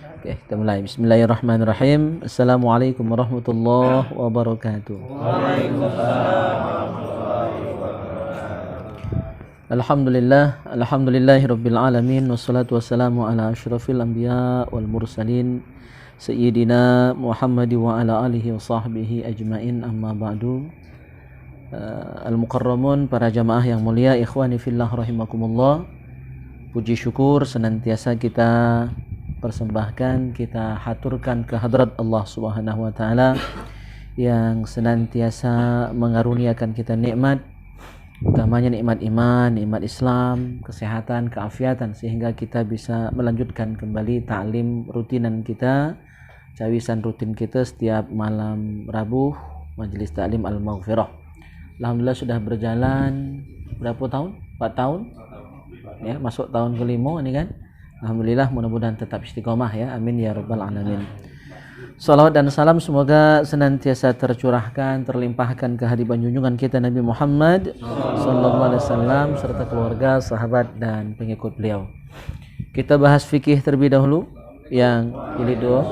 Oke, kita mulai. Bismillahirrahmanirrahim. Assalamualaikum warahmatullahi wabarakatuh. Alhamdulillahirabbil alamin wassalatu wassalamu ala asyrafil anbiya wal mursalin sayyidina Muhammad wa ala alihi wa sahbihi ajmain, amma ba'du. Al-mukarramun, para jamaah yang mulia, ikhwani fillah rahimakumullah. Puji syukur senantiasa kita persembahkan, kita haturkan ke hadrat Allah Subhanahu wa taala yang senantiasa mengaruniakan kita nikmat, utamanya nikmat iman, nikmat Islam, kesehatan, keafiatan, sehingga kita bisa melanjutkan kembali taklim rutinan kita, cawisan rutin kita setiap malam Rabu, majelis taklim Al-Maghfirah. Alhamdulillah sudah berjalan berapa tahun? 4 tahun? Ya, masuk tahun ke-5 ini kan. Alhamdulillah, mudah-mudahan tetap istiqomah ya. Amin ya rabbal alamin. Salawat dan salam semoga senantiasa tercurahkan, terlimpahkan ke hadirat junjungan kita Nabi Muhammad sallallahu alaihi wasallam serta keluarga, sahabat dan pengikut beliau. Kita bahas fikih terlebih dahulu. Yang pilih doa.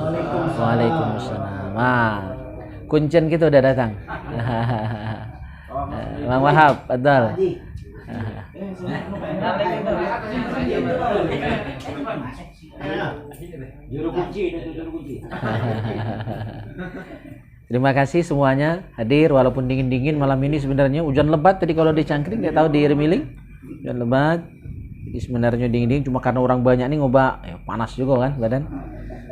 Waalaikumsalam. Kuncen kita udah datang. Bang Wahab, betul. Terima kasih semuanya hadir walaupun dingin-dingin malam ini. Sebenarnya hujan lebat tadi kalau di Cangkring, nggak tahu di Remiling hujan lebat. Jadi sebenarnya dingin-dingin cuma karena orang banyak nih ngoba, ya, panas juga kan badan.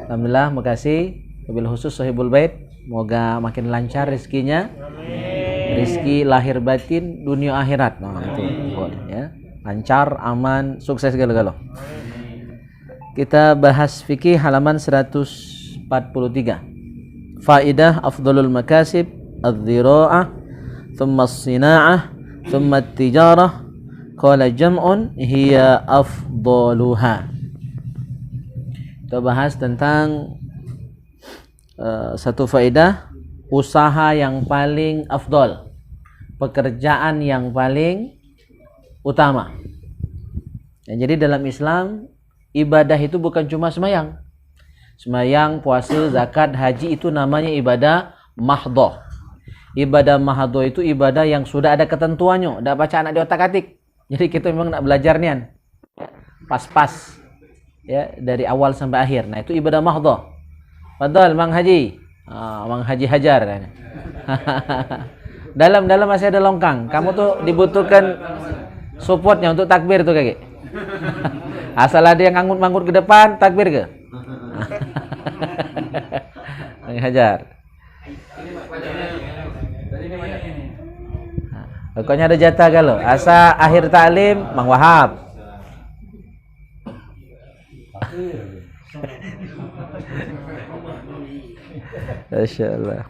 Alhamdulillah, makasih wabil khusus Sohibul Bait, semoga makin lancar rezekinya. Rizki lahir batin, dunia akhirat. Nah, itu boleh ya. Lancar, aman, sukses segala-gala. Kita bahas fikih halaman 143. Faidah afdalul makasib adh-dhira'ah, thumma as-sina'ah, thumma at-tijarah. Qala jam'un hiya afdaluha. Kita bahas tentang satu faedah, usaha yang paling afdal, pekerjaan yang paling utama. Ya, jadi dalam Islam ibadah itu bukan cuma sembahyang. Sembahyang, puasa, zakat, haji itu namanya ibadah mahdhah. Ibadah mahdhah itu ibadah yang sudah ada ketentuannya, enggak baca anak di otak-atik. Jadi kita memang nak belajar nian. Pas-pas ya dari awal sampai akhir. Nah, itu ibadah mahdhah. Padahal Mang Haji, Mang Haji Hajar kan. Dalam masih ada longkang. Kamu tuh dibutuhkan supportnya untuk takbir tuh kakek. Asal ada yang ngangkut-ngangkut ke depan, takbir ke? Mang Hajar. Pokoknya ada jatah kalau. Asa akhir taklim Mang Wahab. Masyaallah.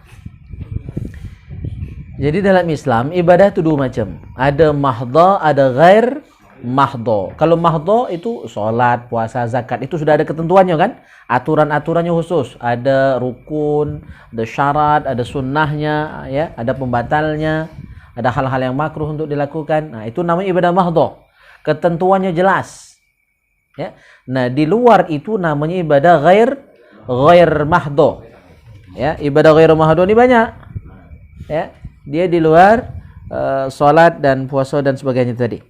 Jadi dalam Islam ibadah itu dua macam. Ada mahdhah, ada ghair mahdhah. Kalau mahdhah itu salat, puasa, zakat, itu sudah ada ketentuannya kan? Aturan-aturannya khusus. Ada rukun, ada syarat, ada sunnahnya, ya, ada pembatalnya, ada hal-hal yang makruh untuk dilakukan. Nah, itu namanya ibadah mahdhah. Ketentuannya jelas. Ya. Nah, di luar itu namanya ibadah ghair mahdhah. Ya, ibadah ghair mahdhah ini banyak. Ya, dia di luar salat dan puasa dan sebagainya tadi.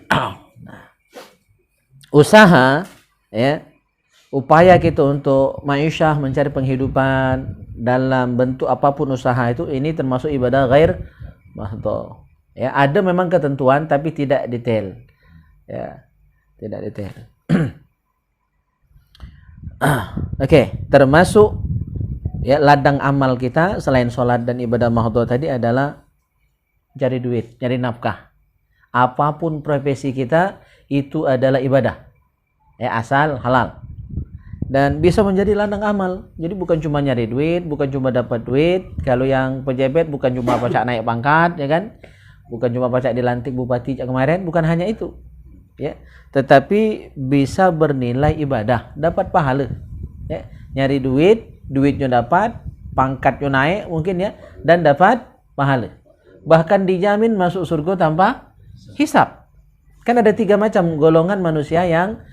Nah, usaha, ya, upaya kita untuk ma'isyah, mencari penghidupan dalam bentuk apapun usaha itu, ini termasuk ibadah ghair mahdhah. Ya, ada memang ketentuan tapi tidak detail. Ya, tidak detail. Oke, termasuk ya ladang amal kita selain sholat dan ibadah mahdhah tadi adalah cari duit, cari nafkah. Apapun profesi kita itu adalah ibadah. Ya, asal halal. Dan bisa menjadi ladang amal. Jadi bukan cuma nyari duit, bukan cuma dapat duit. Kalau yang pejabat bukan cuma pacak naik pangkat, ya kan? Bukan cuma pacak dilantik bupati kemarin, bukan hanya itu. Ya, tetapi bisa bernilai ibadah, dapat pahala. Ya, nyari duit, duitnya dapat, pangkatnya naik mungkin ya, dan dapat pahala. Bahkan dijamin masuk surga tanpa hisab. Kan ada 3 macam golongan manusia yang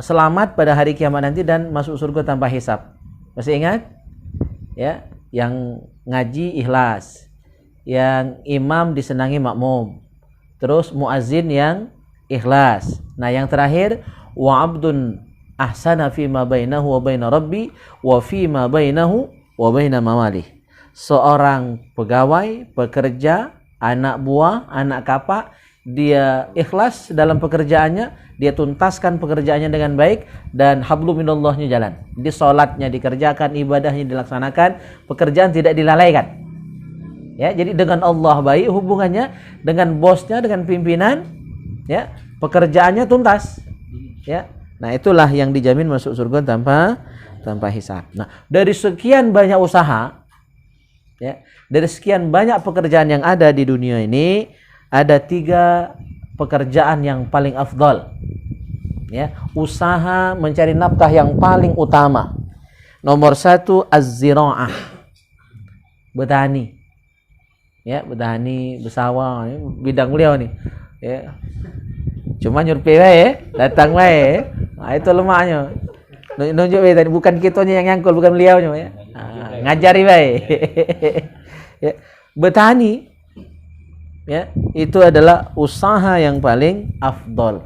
selamat pada hari kiamat nanti dan masuk surga tanpa hisab. Masih ingat? Ya, yang ngaji ikhlas, yang imam disenangi makmum, terus muazin yang ikhlas. Nah, yang terakhir wa abdun ahsana fi ma bainahu wa baina rabbi wa fi ma bainahu wa baina mawalih. Seorang pegawai, pekerja, anak buah, anak kapak, dia ikhlas dalam pekerjaannya, dia tuntaskan pekerjaannya dengan baik, dan hablu minallahnya jalan. Di salatnya dikerjakan, ibadahnya dilaksanakan, pekerjaan tidak dilalaikan. Ya, jadi dengan Allah baik hubungannya, dengan bosnya, dengan pimpinan, ya, pekerjaannya tuntas. Ya. Nah, itulah yang dijamin masuk surga tanpa hisab. Nah, dari sekian banyak usaha, ya, dari sekian banyak pekerjaan yang ada di dunia ini, ada 3 pekerjaan yang paling afdal. Ya, usaha mencari nafkah yang paling utama. Nomor 1 az-ziraah. Bertani. Ya, bertani, bersawah, bidang beliau nih. Ya. Cuma nyurpi wae, datang wae. Nah, itu lemaknya. Nunjuk wae tadi, bukan kitanya yang nyangkul, bukan beliaunya ya. Nah, ngajari wae. Ya, bertani, ya, itu adalah usaha yang paling afdol.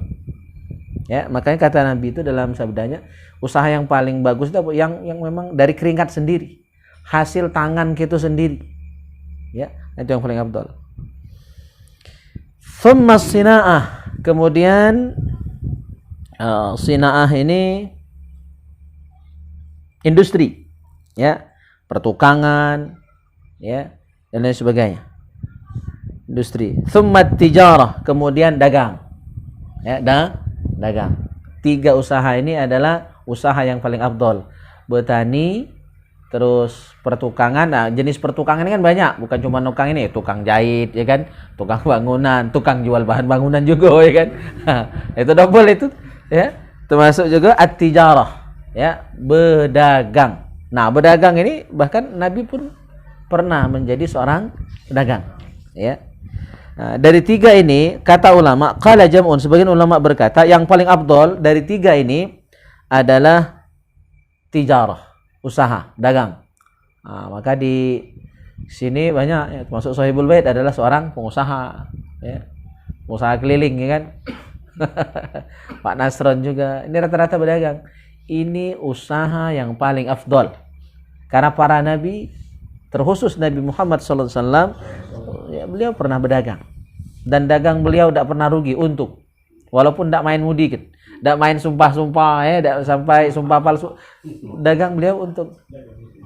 Ya, makanya kata Nabi itu dalam sabdanya, usaha yang paling bagus itu yang memang dari keringat sendiri, hasil tangan kita sendiri. Ya, itu yang paling afdol. Thumma sina'ah. Kemudian sina'ah ini industri, ya, pertukangan, ya, dan lain sebagainya. Industri. Thumma tijarah, kemudian dagang. Ya, dagang. 3 usaha ini adalah usaha yang paling afdol. Bertani, terus pertukangan. Nah, jenis pertukangan ini kan banyak, bukan cuma tukang ini, tukang jahit, ya kan, tukang bangunan, tukang jual bahan bangunan juga, ya kan. Itu double itu, ya. Termasuk juga at-tijarah, ya, berdagang. Nah, berdagang ini bahkan Nabi pun pernah menjadi seorang pedagang, ya. Nah, dari 3 ini kata ulama, qala jam'un, sebagian ulama berkata yang paling afdol dari 3 ini adalah tijarah, usaha, dagang. Nah, maka di sini banyak, ya, termasuk Sahibul Bait adalah seorang pengusaha, ya, pengusaha keliling, ya kan. Pak Nasron juga, ini rata-rata berdagang. Ini usaha yang paling afdol karena para nabi, terkhusus Nabi Muhammad SAW, ya, beliau pernah berdagang, dan dagang beliau tidak pernah rugi, untung, walaupun tidak main mudi kan, tidak main sumpah-sumpah, ya, tidak sampai sumpah palsu, dagang beliau untung.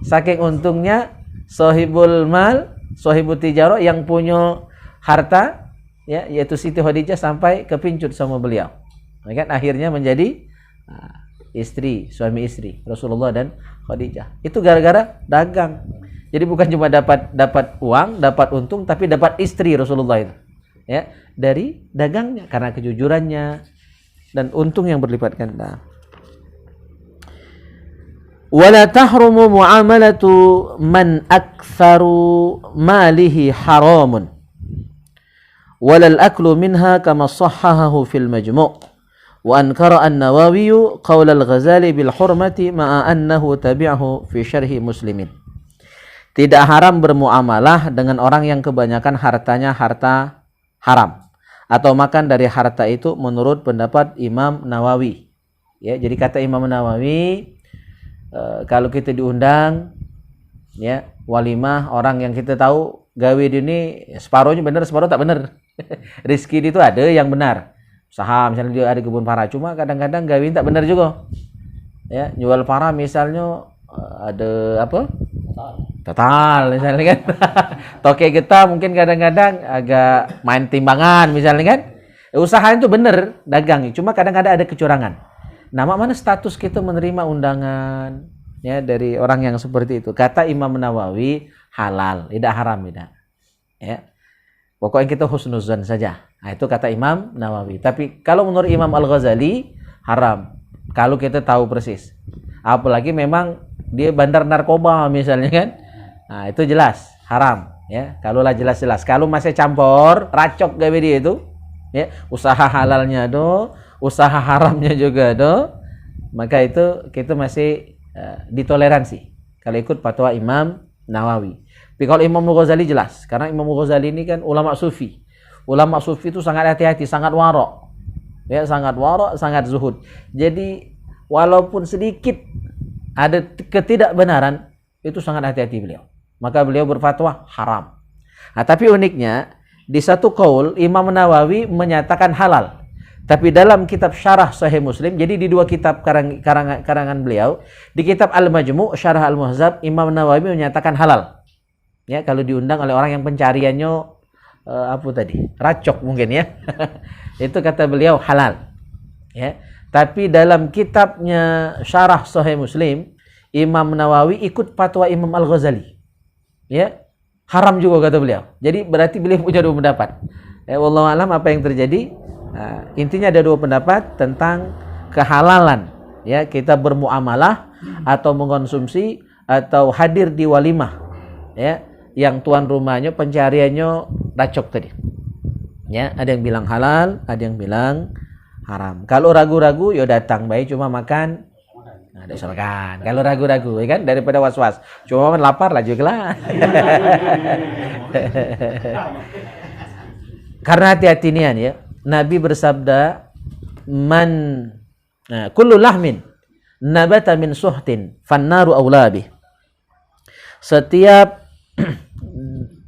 Saking untungnya sahibul mal, sahibul tijarah, yang punya harta, ya, yaitu Siti Khadijah, sampai kepincut sama beliau, ya kan, akhirnya menjadi istri, suami istri Rasulullah dan Khadijah. Itu gara-gara dagang. Jadi bukan cuma dapat uang, dapat untung, tapi dapat istri Rasulullah itu, ya, dari dagangnya, karena kejujurannya dan untung yang berlipat ganda. Wala tahrumu muamalatu man aktsaru malihi haramun. Wala al-aklu minha kama sahhahahu fil majmu'. Wa ankara an-Nawawi qaul al-Ghazali bil hurmati ma'a annahu tabi'ahu fi syarhi Muslimin. Tidak haram bermuamalah dengan orang yang kebanyakan hartanya harta haram, atau makan dari harta itu, menurut pendapat Imam Nawawi. Ya, jadi kata Imam Nawawi, kalau kita diundang, ya, walimah, orang yang kita tahu gawe ini separuhnya benar, separuh tak benar. Rizki itu ada yang benar. Usaha misalnya dia ada kebun para, cuma kadang-kadang gawe tak benar juga. Ya, jual para misalnya ada apa? Total misalnya kan. Toke kita mungkin kadang-kadang agak main timbangan misalnya kan. Usaha itu bener dagang, cuma kadang-kadang ada kecurangan. Nah, mana status kita menerima undangan, ya, dari orang yang seperti itu? Kata Imam Nawawi halal, tidak haram, tidak. Ya. Pokoknya kita husnuzan saja. Nah, itu kata Imam Nawawi. Tapi kalau menurut Imam Al-Ghazali haram kalau kita tahu persis. Apalagi memang dia bandar narkoba misalnya kan. Nah, itu jelas haram, ya. Kalaulah jelas-jelas. Kalau masih campur, racok gawe dia itu, ya, usaha halalnya do, usaha haramnya juga maka itu kita masih ditoleransi kalau ikut fatwa Imam Nawawi. Tapi kalau Imam Ghazali jelas, karena Imam Ghazali ini kan ulama sufi. Ulama sufi itu sangat hati-hati, sangat warok. Ya, sangat warok, sangat zuhud. Jadi walaupun sedikit ada ketidakbenaran, itu sangat hati-hati beliau. Maka beliau berfatwa haram. Nah, tapi uniknya di satu qaul Imam Nawawi menyatakan halal. Tapi dalam kitab Syarah Sahih Muslim, jadi di dua kitab karangan beliau, di kitab Al-Majmu' Syarah Al-Muhzab, Imam Nawawi menyatakan halal. Ya, kalau diundang oleh orang yang pencariannya racok mungkin ya. Itu kata beliau halal. Ya. Tapi dalam kitabnya Syarah Sahih Muslim, Imam Nawawi ikut fatwa Imam Al-Ghazali. Ya. Haram juga kata beliau. Jadi berarti beliau punya dua pendapat. Wallahu alam apa yang terjadi? Intinya ada dua pendapat tentang kehalalan ya kita bermuamalah atau mengkonsumsi atau hadir di walimah ya yang tuan rumahnya pencariannya racok tadi ya, ada yang bilang halal, ada yang bilang haram. Kalau ragu-ragu ya datang baik cuma makan ada makan. Kalau ragu-ragu ya kan daripada was-was cuma lapar lah juga lah. Karena hati-hati nian ya, Nabi bersabda, kullu lahmin nabata min suhtin fannaru aula bih. Setiap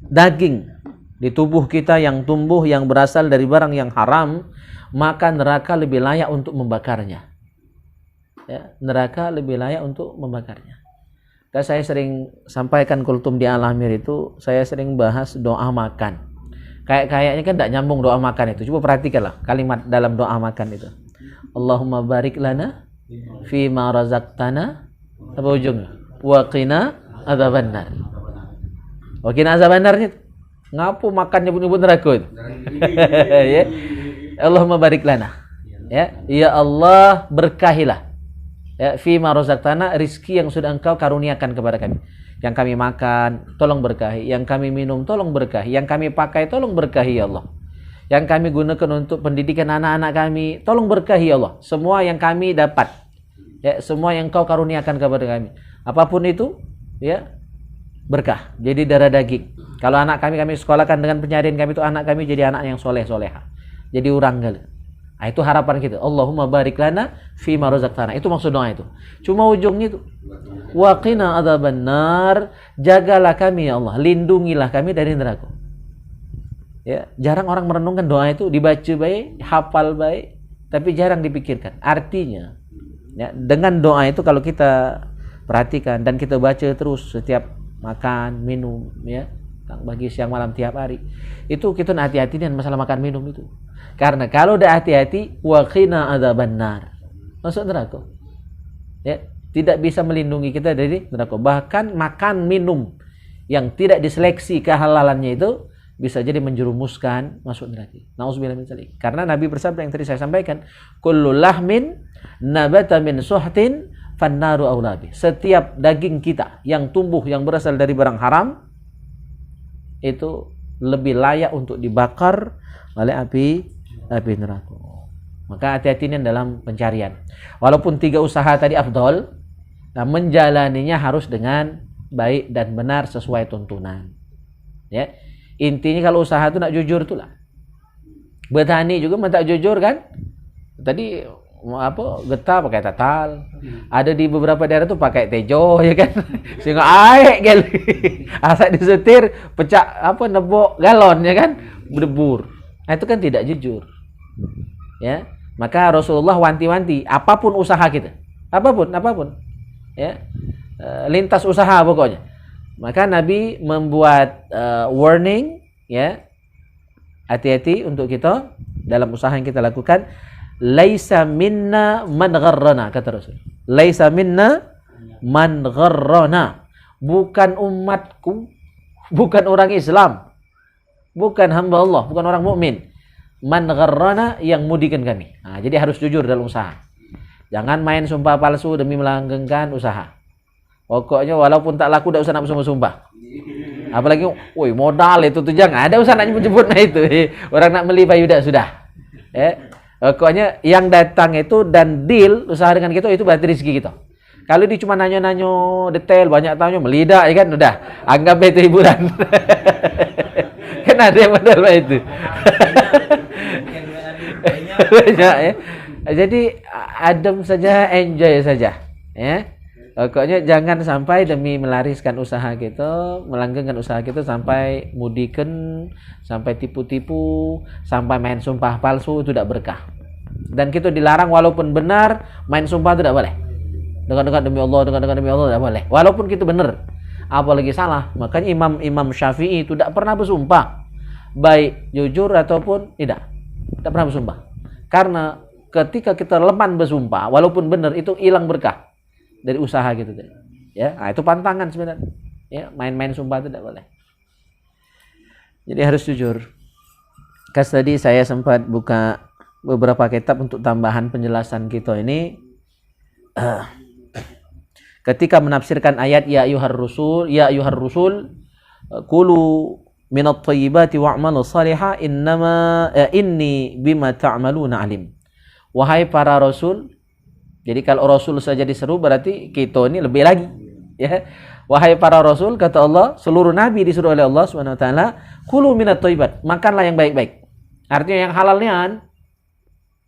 daging di tubuh kita yang tumbuh yang berasal dari barang yang haram, maka neraka lebih layak untuk membakarnya. Ya, neraka lebih layak untuk membakarnya. Saya sering sampaikan kultum di Al-Amir itu, saya sering bahas doa makan. Kayaknya kan tidak nyambung doa makan itu. Coba perhatikanlah kalimat dalam doa makan itu. Allahumma barik lana fi ma razaqtana apa ujungnya? Wa qina adzabannar. Wa qina adzabannar ngapu makannya pun neraka itu. Ya. Allahumma barik lana. Ya Allah berkahilah. Ya fi ma razaqtana rizki yang sudah Engkau karuniakan kepada kami. Yang kami makan, tolong berkahi. Yang kami minum, tolong berkahi. Yang kami pakai, tolong berkahi ya Allah. Yang kami gunakan untuk pendidikan anak-anak kami, tolong berkahi ya Allah. Semua yang kami dapat, ya, semua yang Kau karuniakan kepada kami. Apapun itu, ya, berkah. Jadi darah daging. Kalau anak kami sekolahkan dengan pencarian kami itu anak kami jadi anak yang soleh-soleha. Jadi orang kali. Nah, itu harapan kita. Allahumma barik lana fi ma razaqtana. Itu maksud doa itu. Cuma ujungnya itu. Wa qina adzabannar, jagalah kami ya Allah, lindungilah kami dari neraka. Ya, jarang orang merenungkan doa itu, dibaca baik, hafal baik, tapi jarang dipikirkan. Artinya, ya, dengan doa itu kalau kita perhatikan dan kita baca terus setiap makan, minum, ya, bagi siang malam tiap hari, itu kita hati-hati dengan masalah makan minum itu. Karena kalau udah hati-hati, wa qina adzabannar, masuk neraka. Ya, tidak bisa melindungi kita dari neraka. Bahkan makan minum yang tidak diseleksi kehalalannya itu bisa jadi menjerumuskan masuk neraka. Nauzubillah min dzalik. Karena Nabi bersabda yang tadi saya sampaikan, kullu lahmin nabata min suhtin fannaru aula bih. Setiap daging kita yang tumbuh yang berasal dari barang haram itu lebih layak untuk dibakar oleh api neraka. Maka hati-hati dalam pencarian. Walaupun 3 usaha tadi afdol, nah menjalaninya harus dengan baik dan benar sesuai tuntunan. Ya. Intinya kalau usaha itu nak jujur itulah. Bertani juga tak jujur kan? Tadi getah pakai tatal. Ada di beberapa daerah tuh pakai tejo ya kan. Sehingga aek gal. Asal disetir pecah nebok galon ya kan? Berdebur. Nah, itu kan tidak jujur. Ya. Maka Rasulullah wanti-wanti apapun usaha kita. Apapun. Ya. Lintas usaha pokoknya. Maka Nabi membuat warning ya. Hati-hati untuk kita dalam usaha yang kita lakukan. Laisa minna man gharrana, kata Rasul. Laisa minna man gharrana. Bukan umatku, bukan orang Islam, bukan hamba Allah, bukan orang mukmin. Man gharrana, yang mudikan kami. Nah, jadi harus jujur dalam usaha. Jangan main sumpah palsu demi melanggengkan usaha. Pokoknya walaupun tak laku, tak usah nak sumpah. Apalagi, woi modal itu tuh jangan. Ada usah nak nyebut-nyebut itu. Orang nak beli payuda sudah. Pokoknya yang datang itu dan deal usaha dengan kita itu berarti rezeki kita. Kalau dia cuma nanyo-nanyo detail, banyak tanya, melidak ya kan, udah anggap itu hiburan. Kan ada yang model itu. Banyak ya. Jadi adem saja, enjoy saja, ya. Pokoknya jangan sampai demi melariskan usaha kita, melanggengkan usaha kita sampai mudikan, sampai tipu-tipu, sampai main sumpah palsu, itu tidak berkah. Dan kita dilarang walaupun benar, main sumpah itu tidak boleh. Dekat-dekat demi Allah, dekat-dekat demi Allah tidak boleh. Walaupun kita benar, apalagi salah. Makanya Imam Syafi'i itu tidak pernah bersumpah, baik jujur ataupun tidak pernah bersumpah. Karena ketika kita leman bersumpah, walaupun benar, itu hilang berkah dari usaha gitu, ya. Nah, itu pantangan sebenarnya, ya. Main-main sumpah itu tidak boleh. Jadi harus jujur. Kas tadi saya sempat buka beberapa kitab untuk tambahan penjelasan kita ini. Ketika menafsirkan ayat ya ayyuhar rusul qulu minat thayyibati wa'malu salihah inni bima ta'maluna alim. Wahai para rasul. Jadi kalau Rasul saja diseru berarti kita ini lebih lagi, ya. Wahai para Rasul, kata Allah, seluruh Nabi disuruh oleh Allah Subhanahu Wa Taala, kulu minat thayyibat, makanlah yang baik-baik. Artinya yang halalnya,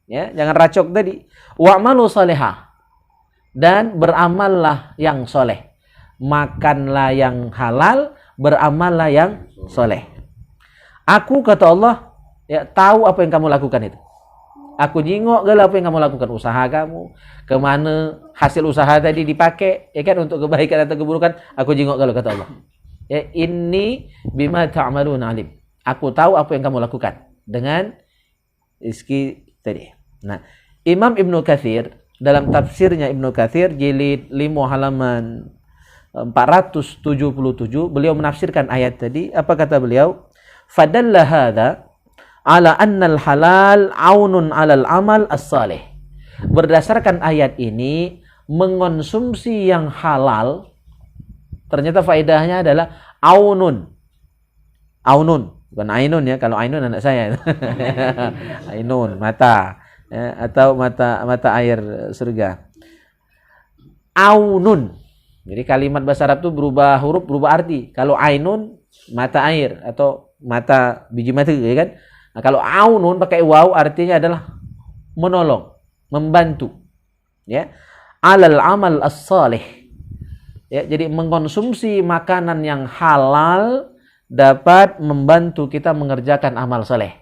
ya, jangan racok tadi. Wa'malu salihah, dan beramallah yang soleh. Makanlah yang halal, beramallah yang soleh. Aku, kata Allah, ya, tahu apa yang kamu lakukan itu. Aku jingok gala apa yang kamu lakukan, usaha kamu, kemana hasil usaha tadi dipakai, ya kan, untuk kebaikan atau keburukan, aku jingok gala, kata Allah. Ya, inni bima ta'maluna alim. Aku tahu apa yang kamu lakukan dengan rezeki tadi. Nah, Imam Ibnu Katsir dalam tafsirnya Ibnu Katsir jilid 5 halaman 477, beliau menafsirkan ayat tadi. Apa kata beliau? Fadalla hadza ala annal halal aunun alal amal as-salih. Berdasarkan ayat ini, mengonsumsi yang halal ternyata faedahnya adalah aunun. Aunun, bukan ainun ya. Kalau ainun anak saya. Ainun, mata, ya, atau mata air surga. Aunun. Jadi kalimat bahasa Arab itu berubah huruf, berubah arti. Kalau ainun, mata air atau mata biji mata, ya kan? Nah, kalau aunun pakai waw artinya adalah menolong, membantu, ya. Alal amal as-salih. Ya, jadi mengkonsumsi makanan yang halal dapat membantu kita mengerjakan amal soleh.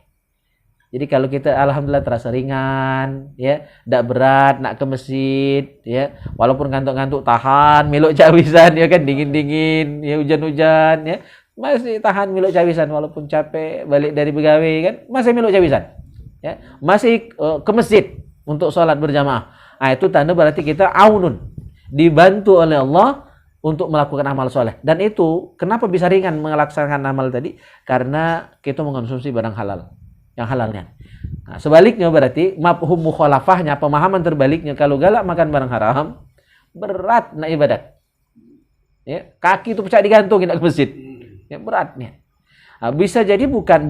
Jadi kalau kita alhamdulillah terasa ringan, ya, tidak berat, nak ke masjid, ya, walaupun ngantuk-ngantuk tahan, miluk cawisan, ya kan, dingin-dingin, ya, hujan-hujan, ya, masih tahan miluk cawisan walaupun capek balik dari begawe, kan, masih miluk cawisan, ya, masih ke masjid untuk sholat berjamaah. Nah, itu tanda berarti kita aunun, dibantu oleh Allah untuk melakukan amal soleh. Dan itu kenapa bisa ringan melaksanakan amal tadi? Karena kita mengkonsumsi barang halal, yang halalnya. Nah, sebaliknya berarti mafhum mukhalafahnya, pemahaman terbaliknya, kalau galak makan barang haram, berat nak ibadat, ya, kaki itu pecah digantung nak ke masjid. Ya, beratnya. Nah, bisa jadi bukan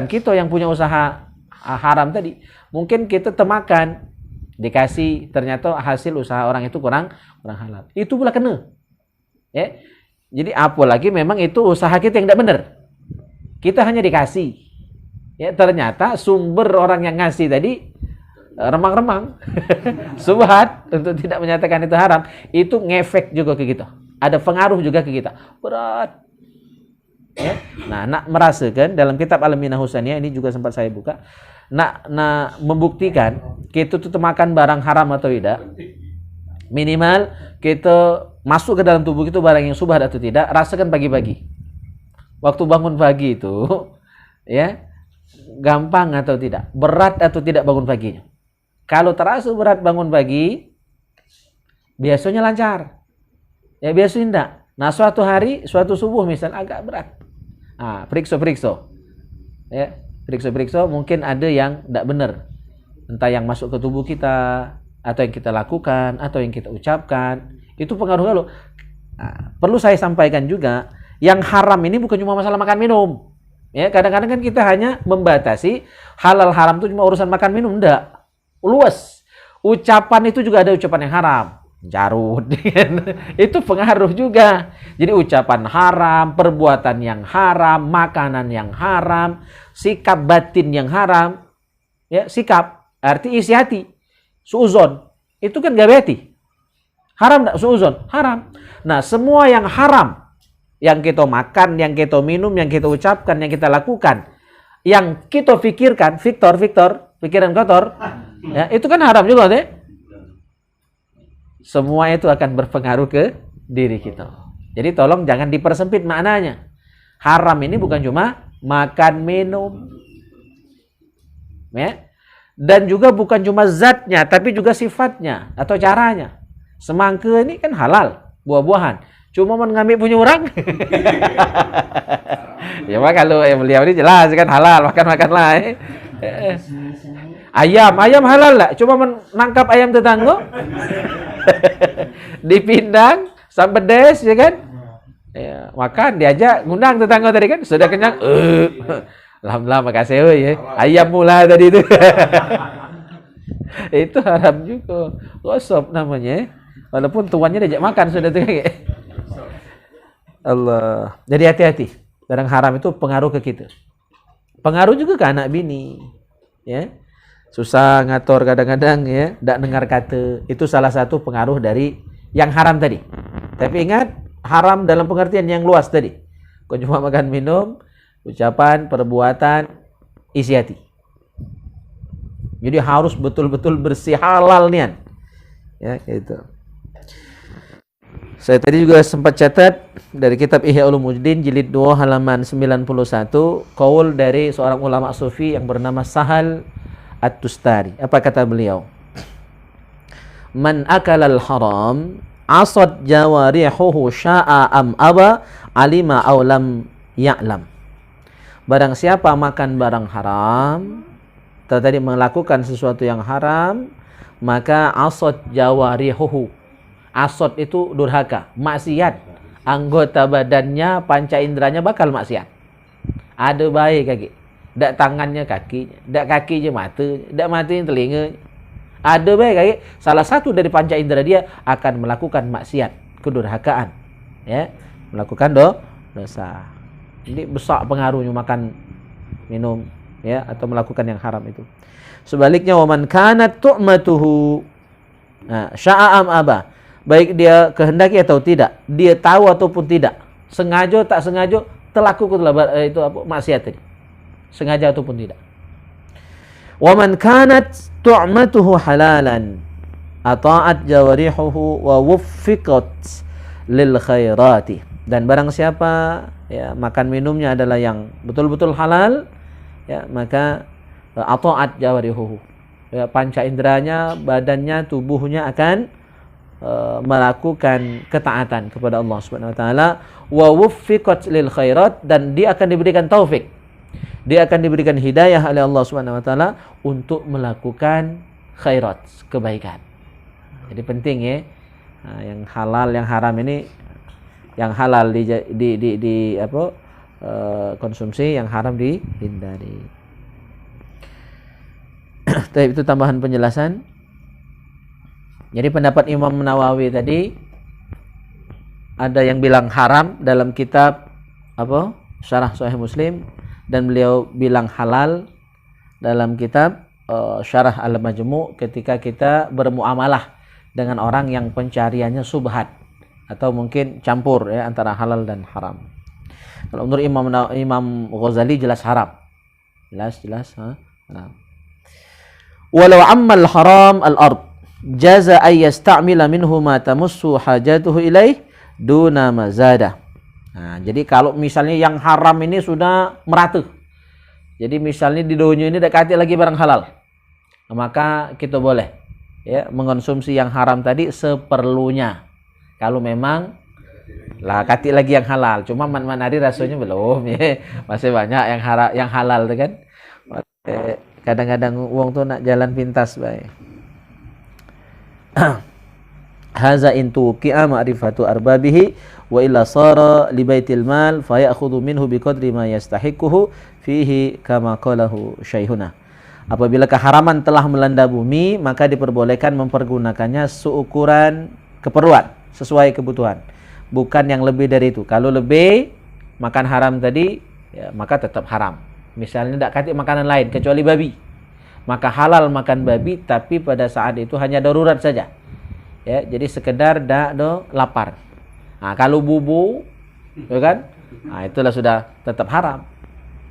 kita yang punya usaha haram tadi. Mungkin kita temakan, dikasih, ternyata hasil usaha orang itu kurang halal. Itu pula kena. Ya. Jadi apalagi memang itu usaha kita yang tidak benar. Kita hanya dikasih. Ya, ternyata sumber orang yang ngasih tadi remang-remang. Subhat untuk tidak menyatakan itu haram, itu ngefek juga ke kita. Ada pengaruh juga ke kita. Berat. Ya. Nah, nak merasakan dalam kitab Al-Minah Husaniyah ini juga sempat saya buka, nak membuktikan kita tuh makan barang haram atau tidak, minimal kita masuk ke dalam tubuh itu barang yang subhat atau tidak, rasakan pagi-pagi. Waktu bangun pagi itu, ya, gampang atau tidak, berat atau tidak bangun paginya. Kalau terasa berat bangun pagi, biasanya lancar. Ya, biasanya tidak. Nah, suatu hari, suatu subuh misal agak berat. Nah, periksa. Ya, periksa mungkin ada yang tidak benar. Entah yang masuk ke tubuh kita, atau yang kita lakukan, atau yang kita ucapkan. Itu pengaruh kalau. Nah, perlu saya sampaikan juga, yang haram ini bukan cuma masalah makan minum. Ya, kadang-kadang kan kita hanya membatasi halal haram itu cuma urusan makan minum, enggak. Luas. Ucapan itu juga ada ucapan yang haram. Jarut. Itu pengaruh juga. Jadi ucapan haram, perbuatan yang haram, makanan yang haram, sikap batin yang haram. Ya, sikap arti isi hati. Suuzon. Itu kan gabeti. Haram enggak suuzon? Haram. Nah, semua yang haram yang kita makan, yang kita minum, yang kita ucapkan, yang kita lakukan, yang kita pikirkan, Victor, pikiran kotor, ya, itu kan haram juga, deh. Semua itu akan berpengaruh ke diri kita. Jadi tolong jangan dipersempit maknanya. Haram ini bukan cuma makan, minum, ya, dan juga bukan cuma zatnya, tapi juga sifatnya atau caranya. Semangka ini kan halal, buah-buahan. Cuma mengambil punya orang. Ya mah kalau beliau ini jelas kan halal, makan-makanlah. Ayam halal lah. Cuma menangkap ayam tetangga. Dipindang sampai des ya kan? Ya, makan diajak ngundang tetangga tadi kan sudah kenyang. Alhamdulillah makasih ya. Ayam mula tadi itu. Itu haram juga. Gosop namanya. Walaupun tuannya diajak makan sudah tuh kayak. Allah. Jadi hati-hati. Barang haram itu pengaruh ke kita. Pengaruh juga ke anak bini. Ya. Susah ngatur kadang-kadang ya, ndak dengar kata. Itu salah satu pengaruh dari yang haram tadi. Tapi ingat, haram dalam pengertian yang luas tadi. Kau cuma makan minum, ucapan, perbuatan, isi hati. Jadi harus betul-betul bersih halal nian. Ya, gitu. Saya tadi juga sempat catat dari kitab Ihya Ulumuddin jilid 2 halaman 91, qaul dari seorang ulama sufi yang bernama Sahal At-Tustari. Apa kata beliau? Man akalal haram asad jawarihuhu sya'a am aba alima aw lam ya'lam. Barang siapa makan barang haram, tadi melakukan sesuatu yang haram, maka asad jawarihuhu. Asad itu durhaka, maksiat. Anggota badannya, panca inderanya bakal maksiat. Ada baik kaki. Dak tangannya kakinya, dak kakinya mata, dak matanya telinga. Ada baik kaki. Salah satu dari panca indera dia akan melakukan maksiat, kedurhakaan. Ya, melakukan dosa. Jadi besar pengaruhnya makan, minum, ya, atau melakukan yang haram itu. Sebaliknya waman kanat tu'matuhu sya'am aba. Baik dia kehendaki atau tidak, dia tahu ataupun tidak, sengaja tak sengaja telaku itu apa maksiat tadi, sengaja ataupun tidak. Wa man kanat tu'matuhu halalan ata'at jawarihuhu wa wuffiqat lil khairati. Dan barang siapa ya makan minumnya adalah yang betul-betul halal, ya, maka ata'at jawarihuhu, ya, panca inderanya, badannya, tubuhnya akan melakukan ketaatan kepada Allah Subhanahu wa taala, wa wuffiqat lil khairat, dan dia akan diberikan taufik. Dia akan diberikan hidayah oleh Allah Subhanahu wa taala untuk melakukan khairat, kebaikan. Jadi penting ya, yang halal yang haram ini, yang halal di konsumsi, yang haram dihindari. Itu tambahan penjelasan. Jadi pendapat Imam Nawawi tadi, ada yang bilang haram dalam kitab Syarah Sahih Muslim, dan beliau bilang halal dalam kitab Syarah Al-Majmu' ketika kita bermuamalah dengan orang yang pencariannya subhat atau mungkin campur ya antara halal dan haram. Kalau menurut Imam Ghazali jelas haram. Jelas haram. Walau ammal haram al-ard jaza ay yasta'mila minhu ma tamussu hajatuhu ilaih duna mazada. Nah, jadi kalau misalnya yang haram ini sudah merata. Jadi misalnya di dunia ini dekati lagi barang halal, maka kita boleh ya mengonsumsi yang haram tadi seperlunya. Kalau memang lah kati lagi yang halal, cuma manari rasanya belum ya. Masih banyak yang halal tuh kan. Kadang-kadang uang tuh nak jalan pintas baik. haza in tuqi'a ma'rifatu arbabihi wa illa sara li baitil mal fa ya'khudhu minhu biqadri ma yastahiquhu fihi kama qalahu syaihuna. Apabila keharaman telah melanda bumi, maka diperbolehkan mempergunakannya seukuran keperluan, sesuai kebutuhan. Bukan yang lebih dari itu. Kalau lebih makan haram tadi, ya, maka tetap haram. Misalnya tidak kasih makanan lain kecuali babi, maka halal makan babi, tapi pada saat itu hanya darurat saja. Ya, jadi sekedar lapar. Nah, kalau bubu, ya kan? Nah, itulah sudah tetap haram.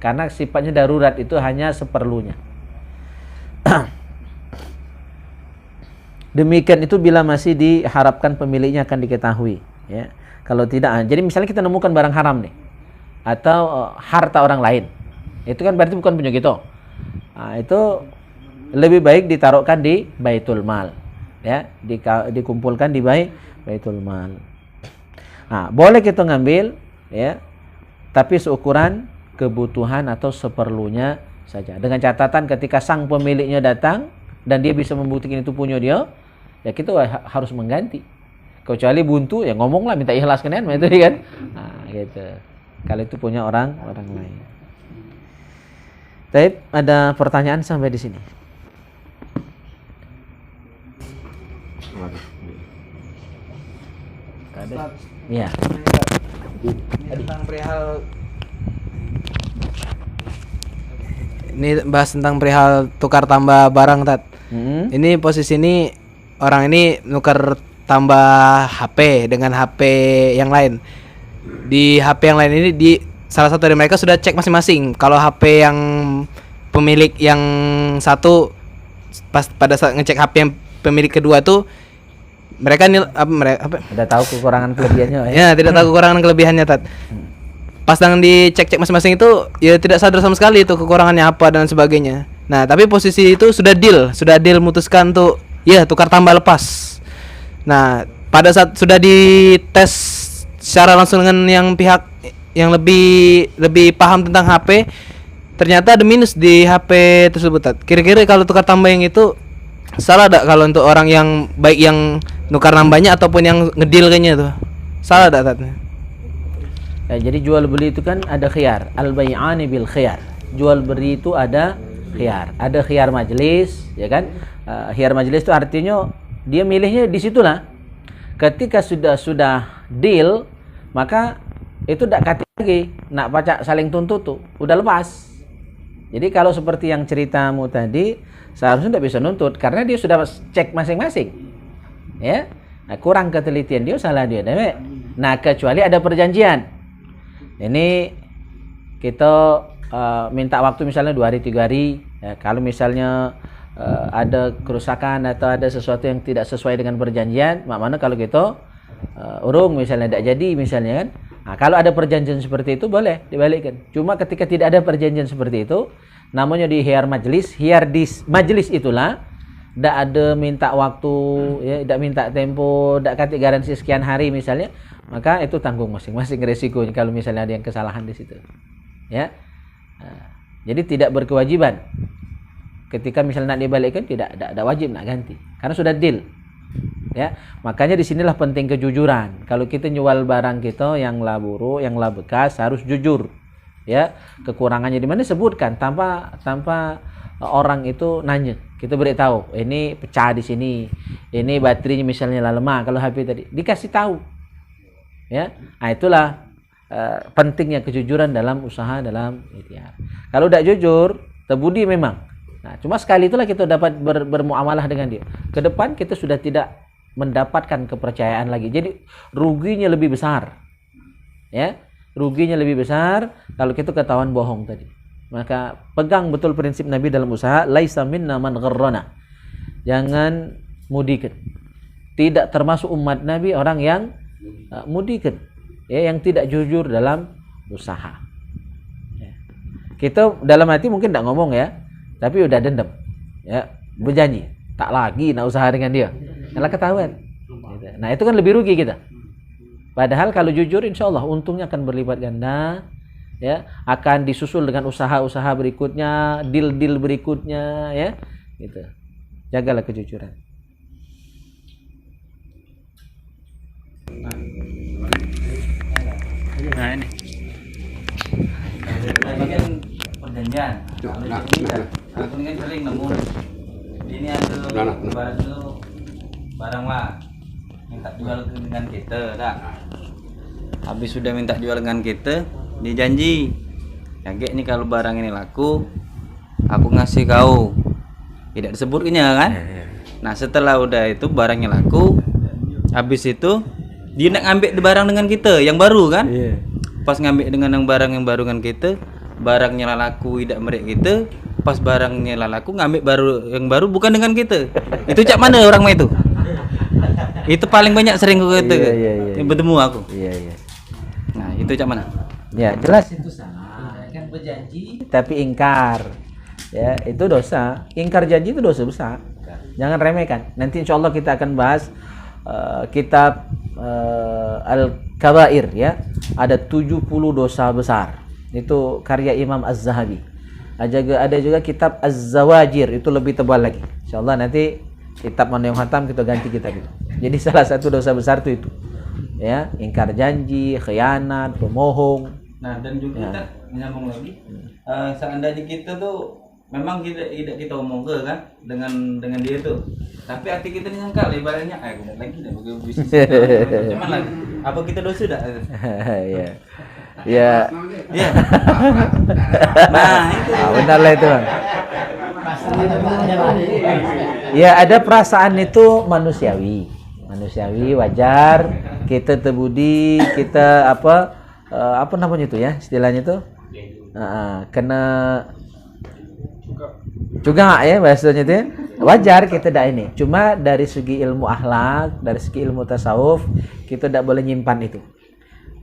Karena sifatnya darurat, itu hanya seperlunya. Demikian itu bila masih diharapkan pemiliknya akan diketahui, ya. Kalau tidak, jadi misalnya kita nemukan barang haram nih, atau harta orang lain, itu kan berarti bukan punya kita. Nah, itu lebih baik ditaruhkan di baitul mal, ya, dikumpulkan di baitul mal. Nah, boleh kita ngambil, ya, tapi seukuran kebutuhan atau seperlunya saja. Dengan catatan ketika sang pemiliknya datang dan dia bisa membuktikan itu punya dia, ya kita harus mengganti. Kecuali buntu, ya ngomonglah minta ikhlas kan, itu kan. Nah, gitu. Kalau itu punya orang lain. Baik, ada pertanyaan sampai di sini? Ada. Ya. Ini bahas tentang perihal tukar tambah barang, Tat. Ini posisi ini orang ini nukar tambah HP dengan HP yang lain. Di HP yang lain ini salah satu dari mereka sudah cek masing-masing. Kalau HP yang pemilik yang satu pada saat ngecek HP yang pemilik kedua tuh mereka udah tahu kekurangan kelebihannya, ya tidak tahu kekurangan kelebihannya, Tat. Pas dengan dicek-cek masing-masing itu ya tidak sadar sama sekali itu kekurangannya apa dan sebagainya. Nah, tapi posisi itu sudah deal memutuskan tuh ya tukar tambah lepas. Nah, pada saat sudah dites secara langsung dengan yang pihak yang lebih paham tentang HP, ternyata ada minus di HP tersebut, Tat. Kira-kira kalau tukar tambah yang itu salah enggak kalau untuk orang yang baik yang nukar nambahnya ataupun yang ngedil kayaknya tuh? Salah enggak, Tat? Ya, jadi jual beli itu kan ada khiyar, al-bai'ani bil khiyar. Jual beli itu ada khiyar. Ada khiyar majelis, ya kan? Khiyar majelis itu artinya dia milihnya di situlah. Ketika sudah deal, maka itu tidak kati lagi, nak pacak saling tuntut tuh, udah lepas. Jadi kalau seperti yang ceritamu tadi, seharusnya tidak bisa nuntut karena dia sudah cek masing-masing. Ya. Nah, kurang ketelitian dia, salah dia. Nah, kecuali ada perjanjian. Ini kita minta waktu misalnya 2 hari 3 hari. Ya, kalau misalnya ada kerusakan atau ada sesuatu yang tidak sesuai dengan perjanjian, mana kalau kita urung misalnya tidak jadi misalnya kan. Nah, kalau ada perjanjian seperti itu boleh dibalikkan. Cuma ketika tidak ada perjanjian seperti itu, namanya di khiyar majelis, khiyar di majelis itulah tidak ada minta waktu, ya, tidak minta tempo, tidak kasih garansi sekian hari misalnya, maka itu tanggung masing-masing resikonya kalau misalnya ada yang kesalahan di situ. Ya. Nah, jadi tidak berkewajiban. Ketika misalnya nak dibalikkan tidak wajib nak ganti karena sudah deal. Ya, makanya disinilah penting kejujuran. Kalau kita jual barang kita yang lah buruk, yang lah bekas, harus jujur. Ya, kekurangannya di mana sebutkan tanpa orang itu nanya. Kita beritahu, ini pecah di sini, ini baterainya misalnya lah lemah. Kalau HP tadi dikasih tahu. Ya, nah itulah pentingnya kejujuran dalam usaha, dalam ikhtiar. Kalau tidak jujur, terbudi memang. Nah, cuma sekali itulah kita dapat bermuamalah dengan dia. Ke depan kita sudah tidak mendapatkan kepercayaan lagi. Jadi ruginya lebih besar. Ya, ruginya lebih besar kalau kita ketahuan bohong tadi. Maka pegang betul prinsip Nabi dalam usaha, laisa minna man gharrana. Jangan mudikan. Tidak termasuk umat Nabi orang yang mudikan, ya, yang tidak jujur dalam usaha. Ya. Kita dalam hati mungkin tidak ngomong ya, tapi udah dendam, ya, berjanji tak lagi nak usaha dengan dia, malah ketahuan. Nah itu kan lebih rugi kita. Padahal kalau jujur, insya Allah untungnya akan berlipat ganda, ya, akan disusul dengan usaha-usaha berikutnya, deal-deal berikutnya, ya, gitu. Jagalah kejujuran. Nah ini. Tadi kan perjanjian. Aku ini kan sering nemu. Ini ada barang itu barang lah minta jual dengan kita, dah. Habis sudah minta jual dengan kita, dia janji. Kaget nih kalau barang ini laku, aku ngasih kau. Tidak disebutnya kan? Nah setelah udah itu barangnya laku, habis itu dia nak ngambil barang dengan kita yang baru kan? Pas ngambil dengan yang barang yang baru dengan kita, barangnya laku tidak merek kita. Pas barangnya laku ngambil yang baru bukan dengan kita. Itu cak mana orang mah itu? Itu paling banyak sering gue kata. Yang bertemu aku. Nah itu cak mana? Ya jelas itu salah. Kan berjanji tapi ingkar. Ya itu dosa. Ingkar janji itu dosa besar. Jangan remehkan. Nanti insya Allah kita akan bahas kitab Al-Kabair ya. Ada 70 dosa besar. Itu karya Imam Az-Zahabi. Ada juga kitab Az-Zawajir, itu lebih tebal lagi. Insyaallah nanti kitab mana yang khatam kita ganti kitab itu. Jadi salah satu dosa besar itu. Ya, ingkar janji, khianat, pemohong. Nah, dan juga kita menyambung lagi. Seandainya kita tuh memang tidak kita omong ke kan dengan dia tuh. Tapi hati kita ini ngangkal ibaratnya udah lagi dah bagi bisnis. Cuman lagi apa kita dosa dah? Iya. Ya. Iya. Nah, itu. Benar lah itu. Ya, ada perasaan itu manusiawi. Manusiawi, wajar. Kita terbudi, kita apa namanya itu ya? Istilahnya itu kena juga ya bahasanya itu ya. Wajar kita dak ini. Cuma dari segi ilmu akhlak, dari segi ilmu tasawuf, kita tidak boleh nyimpan itu.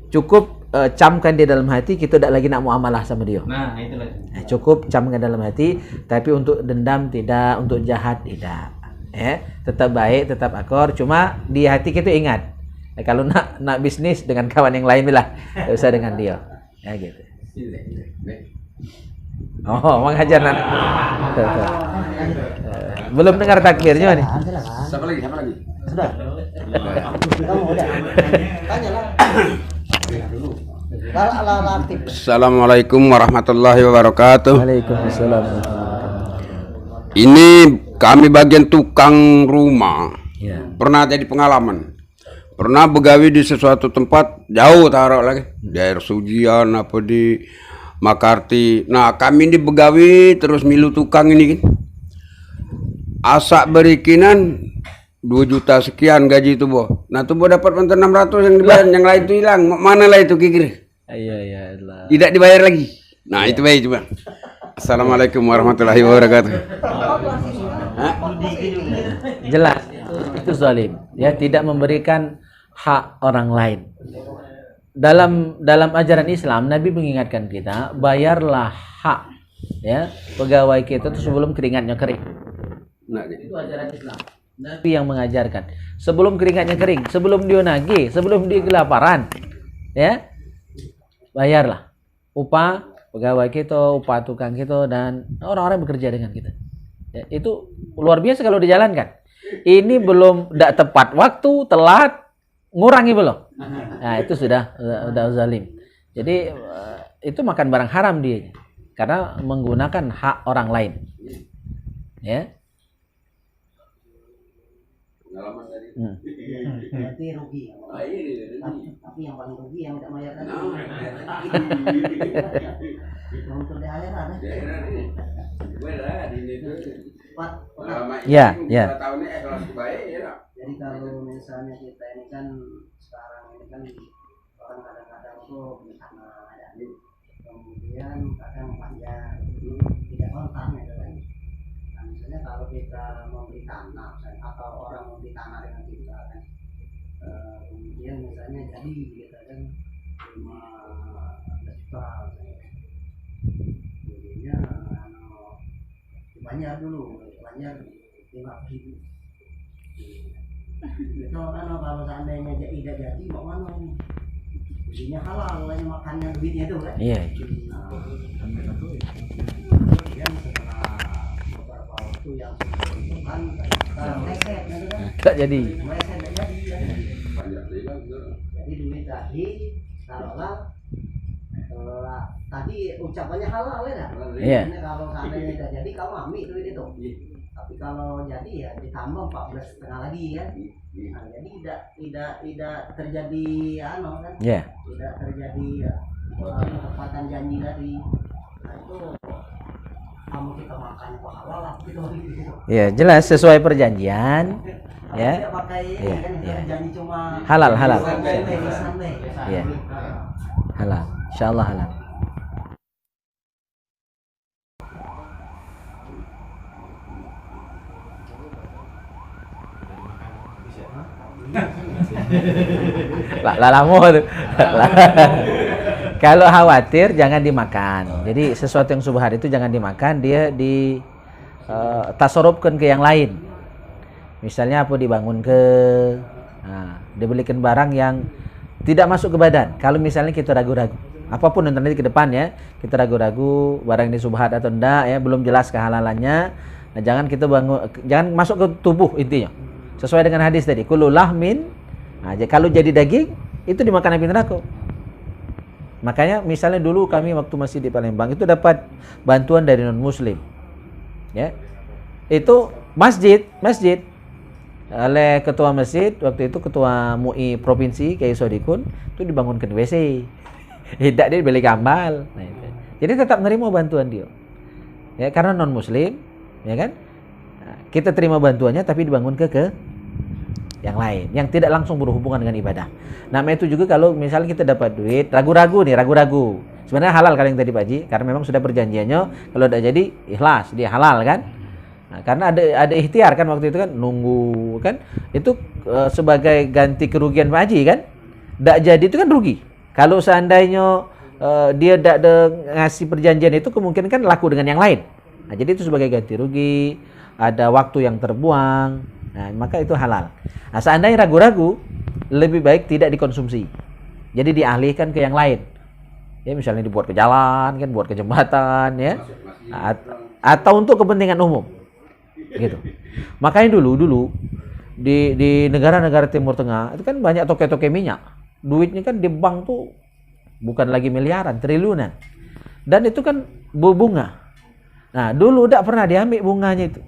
Cukup camkan dia dalam hati, kita tidak lagi nak muamalah sama dia. Nah, itulah. Cukup camkan dalam hati, tapi untuk dendam tidak, untuk jahat tidak. Tetap baik, tetap akor. Cuma di hati kita ingat, kalau nak bisnis dengan kawan yang lain lah, tidak usah dengan dia. Ya gitu. Oh, mengajar nak. Belum dengar takbirnya nih. Siapa lagi? Sudah. Kamu udah. Tanyalah. Assalamualaikum warahmatullahi wabarakatuh. Waalaikumsalam. Ini kami bagian tukang rumah. Ya. Pernah jadi pengalaman. Pernah begawi di sesuatu tempat jauh taruh lagi. Daerah Sujian apa di Makarti. Nah, kami di begawi terus milu tukang ini kan. Asak berikinan 2 juta sekian gaji itu, Bo. Nah, tuh Bo dapat 600 yang dibayar, yang lain itu hilang. Mana lah itu kikir? Iya. Tidak dibayar lagi. Nah, itu baik coba. Assalamualaikum warahmatullahi wabarakatuh. Jelas itu zalim. Ya, tidak memberikan hak orang lain. Dalam ajaran Islam, Nabi mengingatkan kita, bayarlah hak ya pegawai kita itu sebelum keringatnya kering. Nah, Itu ajaran Islam. Nabi yang mengajarkan. Sebelum keringatnya kering, sebelum dia nagih, sebelum dia kelaparan, ya bayarlah upah pegawai kita, upah tukang kita, dan orang-orang yang bekerja dengan kita. Ya, itu luar biasa kalau dijalankan. Ini belum tidak tepat waktu, telat, ngurangi belum. Nah itu sudah zalim. Jadi itu makan barang haram dia, karena menggunakan hak orang lain. Ya. Berarti rugi. Tapi yang paling rugi yang tidak bayar tadi. Untuk di akhirat Ya. Jadi kalau misalnya kita ini kan sekarang ini kan orang kadang-kadang tuh karena ada kemudian kadang panjang tidak kontan ya kan. Nah misalnya kalau kita membeli tanah atau orang membeli tanah dengan kita kan, kemudian misalnya jadi kita kan 15 juta, jadinya dibayar dulu, dibayar 5.000. Itu kan kalau seandainya tidak jadi mau mana ini? Jadinya halal hanya makannya duitnya itu kan? Iya. Kemudian setelah beberapa waktu yang itu kan meleset gitu kan? Tak jadi. Meleset tidak jadi. Jadi duit tadi taruhlah Tadi ucapannya halal ya. Iya. Ini kalau seandainya tidak jadi kamu ambil duit itu. Tapi kalau jadi ya ditambah 14,5 lagi kan. Nah, jadi tidak terjadi kan. Iya. Tidak terjadi ketepatan janji tadi. Nah, itu kamu kita makan kok halal lah gitu. Iya, jelas sesuai perjanjian. Kalau Ya. tidak pakai Iya, kan iya. janji cuma Halal. sampai. Iya. Halal. Insyaallah halal. Lalamu tuh. Kalau khawatir jangan dimakan. Jadi sesuatu yang subhat itu jangan dimakan, dia di tasarrufkan ke yang lain. Misalnya apa dibangun ke dibelikan barang yang tidak masuk ke badan. Kalau misalnya kita ragu-ragu, apapun yang terjadi ke depan ya, kita ragu-ragu barang ini subhat atau enggak ya, belum jelas kehalalannya. Nah, jangan kita jangan masuk ke tubuh intinya. Sesuai dengan hadis tadi, kullu lahmin. Nah, kalau jadi daging itu dimakan api neraka. Makanya misalnya dulu kami waktu masih di Palembang itu dapat bantuan dari non muslim. Ya. Itu masjid oleh ketua masjid waktu itu, ketua MUI provinsi Kiai Sodikun, itu dibangunkan WC. Tidak, dia beli gambal. Nah, itu. Jadi tetap menerima bantuan dia. Ya, karena non muslim, ya kan? Nah, kita terima bantuannya tapi dibangun ke yang lain yang tidak langsung berhubungan dengan ibadah. Nah, itu juga kalau misalnya kita dapat duit, ragu-ragu. Sebenarnya halal kalau yang tadi Pak Haji, karena memang sudah perjanjiannya, kalau tidak jadi ikhlas, dia halal kan? Nah, karena ada ikhtiar kan waktu itu kan, nunggu kan, itu sebagai ganti kerugian Pak Haji kan. Tidak jadi itu kan rugi. Kalau seandainya dia tidak ngasih perjanjian itu, kemungkinan kan laku dengan yang lain. Nah, jadi itu sebagai ganti rugi, ada waktu yang terbuang. Nah, maka itu halal. Nah, seandainya ragu-ragu, lebih baik tidak dikonsumsi. Jadi dialihkan ke yang lain. Ya, misalnya dibuat ke jalan, kan, buat ke jembatan, ya. Atau untuk kepentingan umum. Gitu. Makanya dulu di negara-negara Timur Tengah itu kan banyak toke-toke minyak. Duitnya kan di bank tuh bukan lagi miliaran, triliunan. Dan itu kan berbunga. Nah, dulu tidak pernah diambil bunganya itu.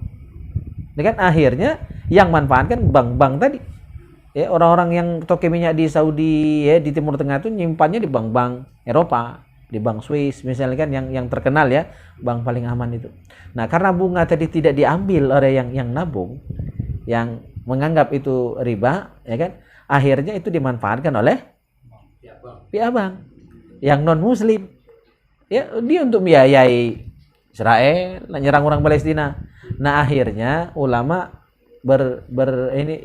Kan akhirnya yang manfaatkan bank-bank tadi. Ya, orang-orang yang toke minyak di Saudi ya, di Timur Tengah itu nyimpannya di bank-bank Eropa, di bank Swiss misalnya kan, yang terkenal ya, bank paling aman itu. Nah, karena bunga tadi tidak diambil oleh yang nabung, yang menganggap itu riba, ya kan? Akhirnya itu dimanfaatkan oleh pihak bank yang non muslim. Ya, dia untuk biayai Israel, nyerang orang Palestina. Nah, akhirnya ulama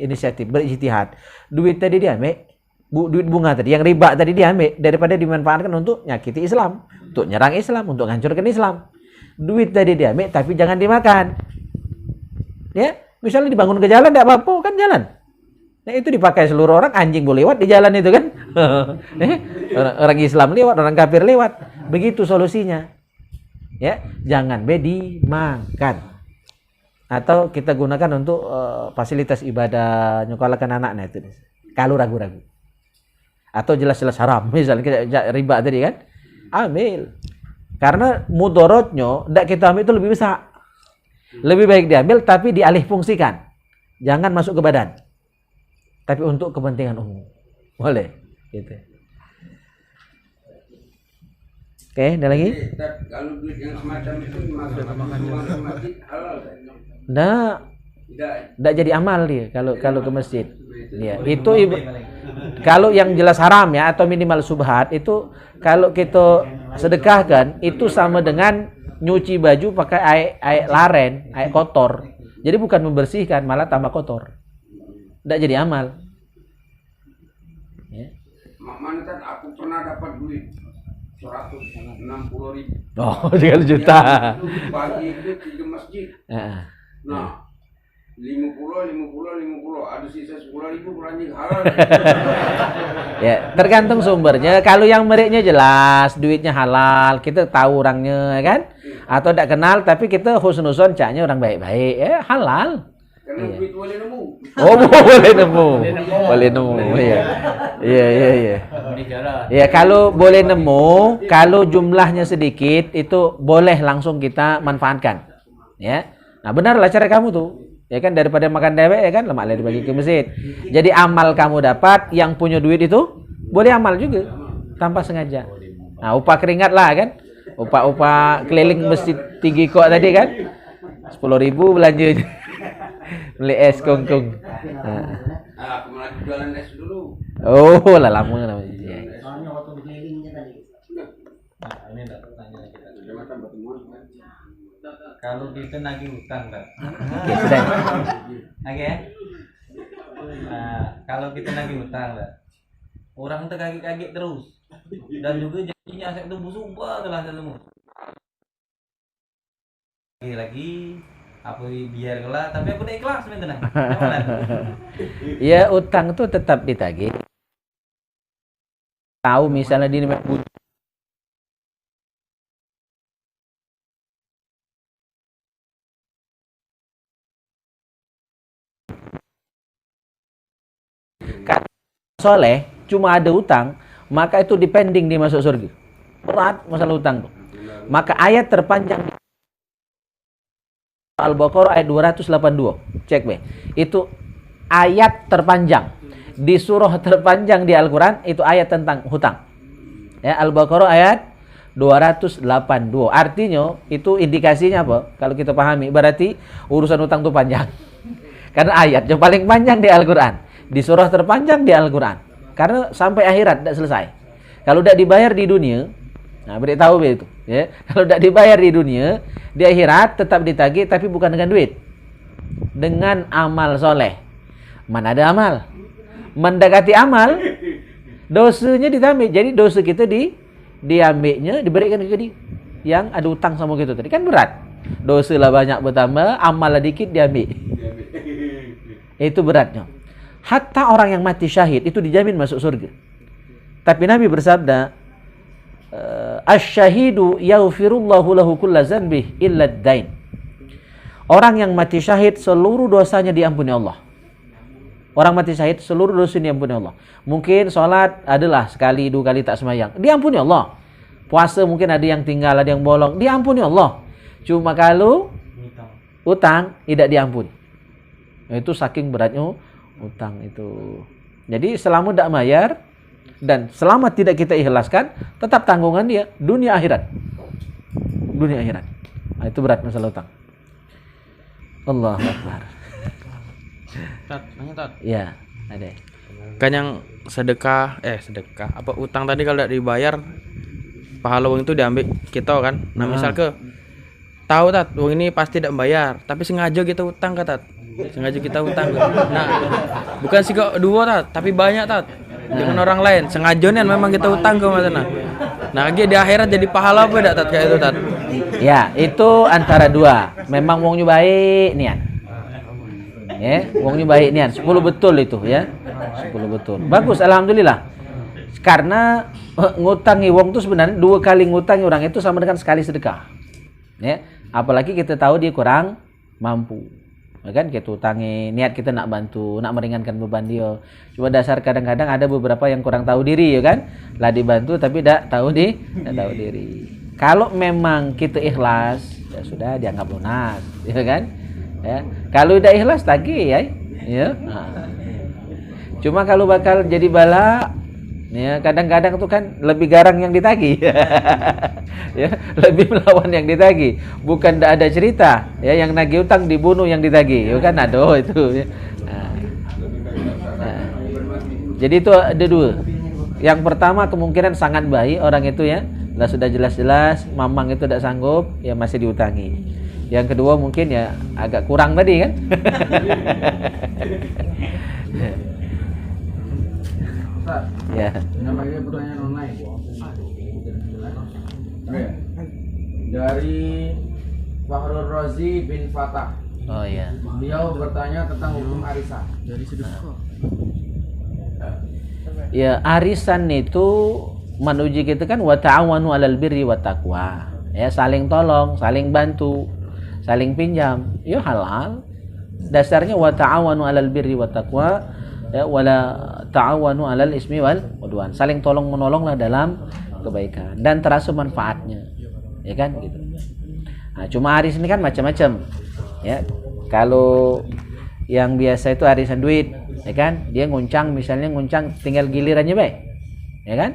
inisiatif, berijtihad. Duit tadi diambil, duit bunga tadi, yang riba tadi diambil, daripada dimanfaatkan untuk nyakiti Islam, untuk nyerang Islam, untuk hancurkan Islam. Duit tadi diambil, tapi jangan dimakan. Ya, misalnya dibangun ke jalan, tidak apa-apa, kan jalan. Nah, itu dipakai seluruh orang, anjing boleh lewat di jalan itu kan. Orang Islam lewat, orang kafir lewat. Begitu solusinya. Ya, jangan dimakan. Atau kita gunakan untuk fasilitas ibadah, nyokolakan anaknya itu. Kalau ragu-ragu. Atau jelas-jelas haram, misalnya riba tadi kan, ambil. Karena mudorotnya tidak kita ambil itu lebih besar. Lebih baik diambil tapi dialih fungsikan. Jangan masuk ke badan. Tapi untuk kepentingan umum. Boleh. Gitu. Oke, ada lagi? Kalau duit yang semacam itu masuk ke masjid halal kan? Tidak jadi amal dia kalau ke masjid. Ya, itu kalau yang jelas haram ya, atau minimal subhat itu kalau kita sedekahkan itu sama dengan nyuci baju pakai air laren, air kotor. Jadi bukan membersihkan, malah tambah kotor. Tidak jadi amal. Ya. Mana kan aku pernah dapat duit 160.000. Oh, 3 juta. Pagi itu ke masjid. Nah, 50, ada sisa 10.000 kurangnya halal. Ya, tergantung sumbernya. Kalau yang meriknya jelas, duitnya halal, kita tahu orangnya kan? Atau tidak kenal tapi kita husnuzon caknya orang baik-baik, ya halal. Karena duit boleh nemu. Oh, boleh nemu. Iya. Iya. bicara. Ya, kalau boleh nemu, kalau jumlahnya sedikit itu boleh langsung kita manfaatkan. Ya. Nah, benarlah cara kamu tuh. Ya kan, daripada makan dewek ya kan, lemak dibagi ke masjid. Jadi amal kamu dapat, yang punya duit itu boleh amal juga tanpa sengaja. Nah, upah keringat lah kan. Upah keliling masjid tinggi kok tadi kan. 10.000 belanjanya. Beli es kongkong. Aku mau lagi jualan es dulu. Oh, lah lama namanya. Soalnya waktu berkelilingnya tadi. Nah, ini enggak tanya kita. Kalau kita nagih utang, Pak. Oke, sudah. Oke ya? Nah, kalau kita nagih utang, Pak. Orang tuh kaget-kaget terus. Dan juga jadinya aset itu busuk telah selalu. Lagi apa biar kelah, tapi aku udah ikhlas sebenarnya. Ya, utang itu tetap ditagih. Tahu misalnya di soleh cuma ada utang, maka itu depending dia masuk surga. Berat masalah utang tuh. Maka ayat terpanjang Al-Baqarah ayat 282. Cek be. Itu ayat terpanjang di surah terpanjang di Al-Qur'an, itu ayat tentang hutang. Ya, Al-Baqarah ayat 282. Artinya itu indikasinya apa? Kalau kita pahami berarti urusan hutang itu panjang. Karena ayat yang paling panjang di Al-Qur'an, di surah terpanjang di Al-Qur'an. Karena sampai akhirat tidak selesai. Kalau tidak dibayar di dunia, nah beritahu begitu, ya. Kalau tidak dibayar di dunia, di akhirat tetap ditagih, tapi bukan dengan duit, dengan amal soleh. Mana ada amal? Mendekati amal, dosanya ditambah. Jadi dosa kita diambilnya, diberikan ke dia yang ada utang sama kita tadi. Kan berat. Dosa lah banyak bertambah, amal lah dikit diambil. Itu beratnya. Hatta orang yang mati syahid itu dijamin masuk surga. Tapi Nabi bersabda, asy-syahidu yaghfirullahu lahu kulla dzanbih illa ad-dain. Orang yang mati syahid seluruh dosanya diampuni Allah. Orang mati syahid seluruh dosanya diampuni Allah. Mungkin salat adalah sekali dua kali tak sembahyang, diampuni Allah. Puasa mungkin ada yang tinggal, ada yang bolong, diampuni Allah. Cuma kalau utang tidak diampuni. Itu saking beratnya utang itu. Jadi selama tidak bayar dan selama tidak kita ikhlaskan, tetap tanggungan dia dunia akhirat. Dunia akhirat. Nah, itu berat masalah utang. Allahu Akbar. Tat, nanya Tat. Ya, ada. Kan yang sedekah apa utang tadi kalau tidak dibayar pahala uang itu diambil kita kan. Nah, misal ke tahu Tat, uang ini pasti tidak bayar, tapi sengaja kita utang ke Tat. Sengaja kita utang. Nah, bukan sih kok dua Tat, tapi banyak Tat. Dengan orang lain, sengaja nih memang kita utang ke mana. Nah, lagi di akhirat jadi pahala apa enggak Tat kayak itu Tat? Ya, itu antara dua. Memang wongnya baik niat. Ya, wongnya baik niat. 10 betul itu ya. 10 betul. Bagus, alhamdulillah. Karena ngutangi wong itu sebenarnya 2 kali ngutangi orang itu sama dengan sekali sedekah. Ya, apalagi kita tahu dia kurang mampu. Ya kan, kita utangi, niat kita nak bantu, nak meringankan beban dia. Cuma dasar kadang-kadang ada beberapa yang kurang tahu diri, ya kan? Lah dibantu tapi tidak tahu diri. Kalau memang kita ikhlas, ya sudah dianggap lunas, ya kan? Ya. Kalau tidak ikhlas tagih ya. Nah. Cuma kalau bakal jadi bala, ya kadang-kadang tuh kan lebih garang yang ditagih. Ya, lebih melawan yang ditagih. Bukan tidak ada cerita, ya yang nagih utang dibunuh yang ditagih. Ya kan ada itu ya. Nah. Jadi itu ada dua. Yang pertama kemungkinan sangat baik orang itu ya. Lah sudah jelas-jelas mamang itu tidak sanggup, ya masih diutangi. Yang kedua mungkin ya agak kurang tadi kan. Ya. Namanya pertanyaan online. Dari Fakhrul Razi bin Fatah. Oh ya. Beliau bertanya tentang hukum arisan. Dari sedekah. Ya, arisan itu menuju kita kan wa ta'awanu 'alal birri wat taqwa. Ya, saling tolong, saling bantu, saling pinjam. Ya halal. Dasarnya wa ta'awanu 'alal birri wat taqwa, ya wala ta'awanu 'alal ismi wal kebodohan. Saling tolong menolonglah dalam kebaikan dan terasa manfaatnya, ya kan gitu. Nah, cuma arisan ini kan macam-macam, ya. Kalau yang biasa itu arisan duit, ya kan, dia nguncang, misalnya nguncang tinggal gilirannya baik, ya kan.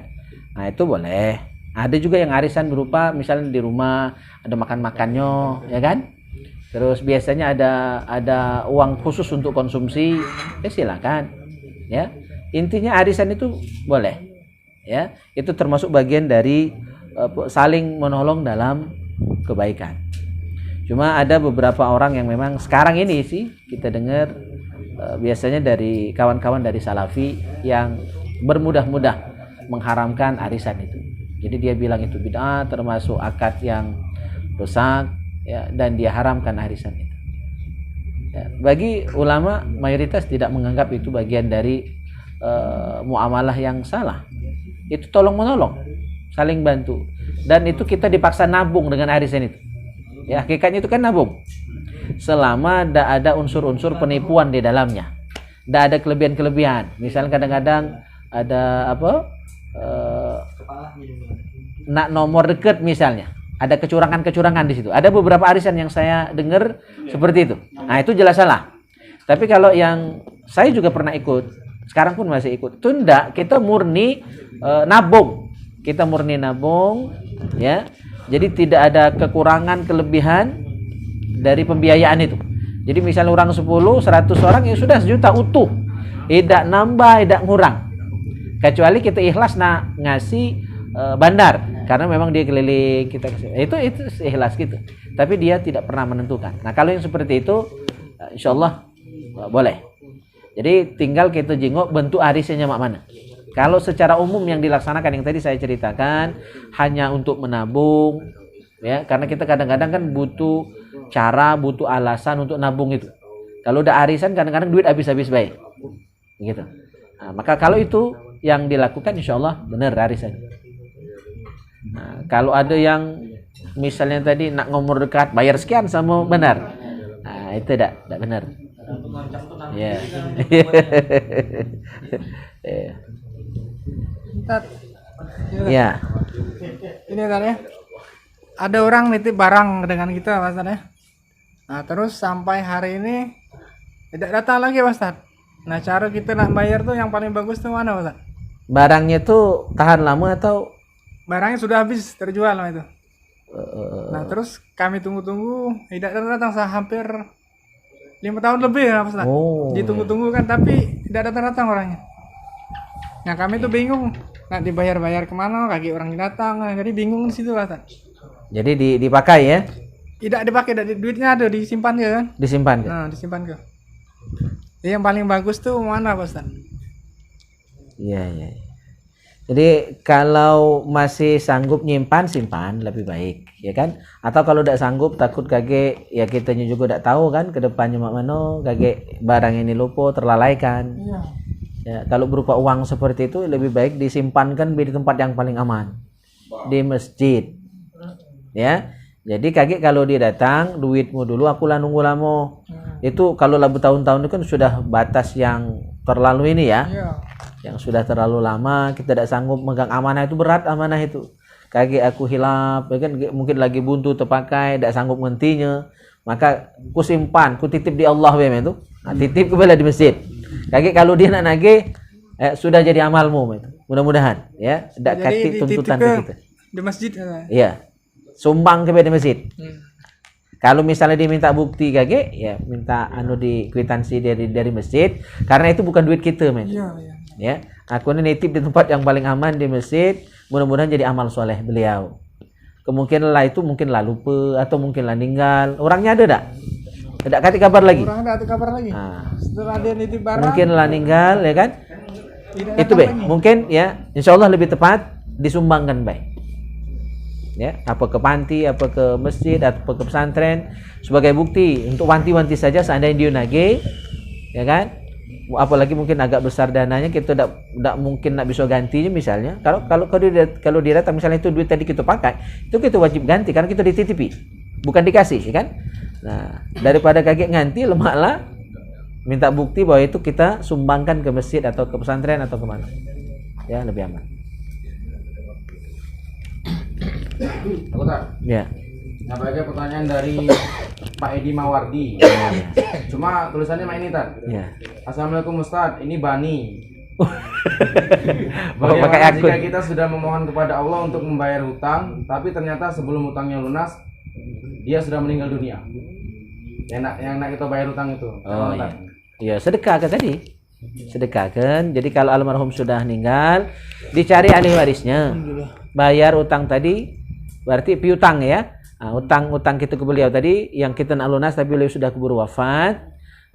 Nah itu boleh. Ada juga yang arisan berupa misalnya di rumah ada makan-makannya, ya kan. Terus biasanya ada uang khusus untuk konsumsi, ya silakan, ya. Intinya arisan itu boleh, ya. Itu termasuk bagian dari saling menolong dalam kebaikan. Cuma ada beberapa orang yang memang sekarang ini sih kita dengar biasanya dari kawan-kawan dari Salafi yang bermudah-mudah mengharamkan arisan itu. Jadi dia bilang itu bid'ah, termasuk akad yang rusak, ya, dan dia haramkan arisan itu. Ya, bagi ulama mayoritas tidak menganggap itu bagian dari muamalah yang salah. Itu tolong menolong, saling bantu, dan itu kita dipaksa nabung dengan arisan itu. Ya, hakikatnya itu kan nabung. Selama tidak ada unsur-unsur penipuan di dalamnya, tidak ada kelebihan-kelebihan. Misalnya kadang-kadang ada nak nomor dekat misalnya, ada kecurangan-kecurangan di situ. Ada beberapa arisan yang saya dengar seperti itu. Nah itu jelas salah. Tapi kalau yang saya juga pernah ikut, sekarang pun masih ikut, itu enggak, kita murni nabung. Kita murni nabung, ya. Jadi tidak ada kekurangan kelebihan dari pembiayaan itu. Jadi misalnya orang 10, 100 orang ya sudah 1 juta utuh. Tidak nambah, tidak ngurang. Kecuali kita ikhlas nak ngasih bandar karena memang dia keliling kita kasih. Itu ikhlas gitu. Tapi dia tidak pernah menentukan. Nah, kalau yang seperti itu insyaallah boleh. Jadi tinggal kita jengok bentuk arisannya mak mana. Kalau secara umum yang dilaksanakan yang tadi saya ceritakan hanya untuk menabung, ya, karena kita kadang-kadang kan butuh cara, butuh alasan untuk nabung itu. Kalau udah arisan kadang-kadang duit habis-habis baik. Begitu. Nah, maka kalau itu yang dilakukan insyaallah benar arisan. Nah, kalau ada yang misalnya tadi nak ngomor dekat bayar sekian sama benar. Nah, itu tidak benar. Ya. Ya. Ini kan ya. Ada orang nitip barang dengan kita, Pak Ustaz ya. Nah, terus sampai hari ini tidak datang lagi, Pak Ustaz. Nah, cara kita nak bayar tuh yang paling bagus tuh mana, Pak Ustaz? Barangnya tuh tahan lama atau barangnya sudah habis terjual lah itu. Nah, terus kami tunggu-tunggu tidak datang hampir 5 tahun lebih ya, Pak Ustaz. Ditunggu-tunggu kan tapi tidak datang orangnya. Nah, kami tuh bingung nak dibayar-bayar kemana, kaki orang datang. Nah, jadi bingung di situ, Pak Ustaz. Jadi dipakai ya? Tidak dipakai, duitnya ada disimpan ke kan? Disimpan ke? Nah, disimpan ke. Jadi yang paling bagus tuh mana, Pak Ustaz? Iya. Jadi kalau masih sanggup nyimpan, simpan lebih baik, ya kan? Atau kalau tidak sanggup takut kage, ya kitanya juga tidak tahu kan ke depannya mak mano, kage barang ini lupa terlalaikan. Iya. Ya, kalau berupa uang seperti itu lebih baik disimpankan di tempat yang paling aman, di masjid. Ya. Jadi kage kalau dia datang, duitmu dulu aku lah nunggu lama. Itu kalau lah bertahun-tahun itu kan sudah batas yang terlalu ini ya. Iya. Yang sudah terlalu lama, kita tidak sanggup megang amanah itu, berat amanah itu. Kage aku hilap, ya kan, mungkin lagi buntu terpakai, tidak sanggup ngentinya, maka ku simpan, ku titip di Allah itu. Nah, titip kepada di masjid. Kage kalau dia nak nagih, sudah jadi amalmu itu. Mudah-mudahan ya, tidak katik tuntutan ke kita. Di masjid. Iya. Sumbang kepada masjid. Kalau misalnya dia minta bukti kage, ya minta di kwitansi dari masjid, karena itu bukan duit kita, men. Iya. Ya, aku ini nitip di tempat yang paling aman di masjid, mudah-mudahan jadi amal soleh beliau. Kemungkinan lah itu mungkin lah lupa atau mungkin lah meninggal. Orangnya ada tak? Tidak kasih kabar lagi. Orang ada kabar lagi. Nah, setelah dia nitip barang. Mungkin lah meninggal, ya kan? Itu be. Mungkin ya, insya Allah lebih tepat disumbangkan baik. Ya, apa ke panti, apa ke masjid, apa ke pesantren sebagai bukti untuk wanti-wanti saja seandainya dia nagih, ya kan? Apalagi mungkin agak besar dananya, kita tidak mungkin nak bisa gantinya misalnya. Kalau dia datang misalnya itu duit tadi kita pakai, itu kita wajib ganti karena kita dititipi, bukan dikasih, ya kan? Nah, daripada kaget ganti, lemaklah minta bukti bahwa itu kita sumbangkan ke masjid atau ke pesantren atau kemana. ya, lebih aman. Aku tak. Ya. Nampaknya pertanyaan dari Pak Edi Mawardi. Cuma tulisannya mak ini Tat. Ya. Assalamualaikum Ustadz, ini Bani. Pakai Bagaimana akun. jika kita sudah memohon kepada Allah untuk membayar hutang, tapi ternyata sebelum hutangnya lunas, dia sudah meninggal dunia. Yang nak kita bayar hutang itu. Oh iya. Ya, sedekah kan tadi. Sedekahkan. Jadi kalau almarhum sudah meninggal, dicari ahli warisnya. Bayar utang tadi, berarti piutang ya. Nah, utang kita ke beliau tadi yang kita nak lunas tapi beliau sudah keburu wafat,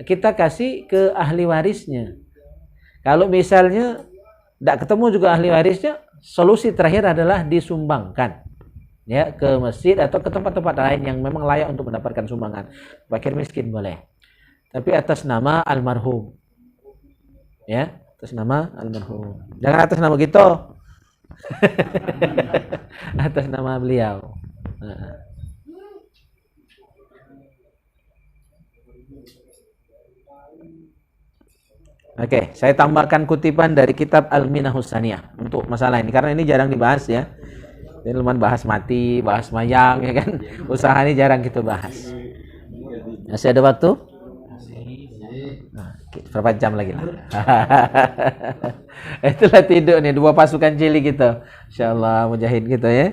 kita kasih ke ahli warisnya. Kalau misalnya tidak ketemu juga ahli warisnya, solusi terakhir adalah disumbangkan ya ke masjid atau ke tempat-tempat lain yang memang layak untuk mendapatkan sumbangan. Fakir miskin boleh. Tapi atas nama almarhum. Ya, atas nama almarhum. Jangan atas nama kita. Atas nama beliau. Nah. Oke, saya tambahkan kutipan dari kitab Al-Minahus Saniyah untuk masalah ini karena ini jarang dibahas ya. Ini lumayan bahas mati, bahas mayang ya kan. Usaha ini jarang kita bahas. Masih ada waktu? Nah, berapa jam lagi lah. Itulah tidur nih dua pasukan cilik kita. Insyaallah mujahid kita ya.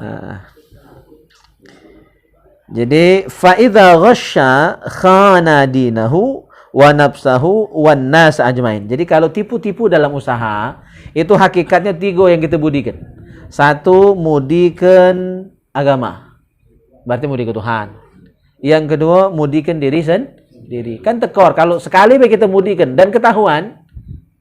Nah. Jadi fa idza ghasya khana dinahu wa nafsahu wan nas ajmain. Jadi kalau tipu-tipu dalam usaha, itu hakikatnya tiga yang kita budikan. Satu, mudikan agama. Berarti mudikan Tuhan. Yang kedua, mudikan diri sendiri. Kan tekor kalau sekali kita mudikan dan ketahuan,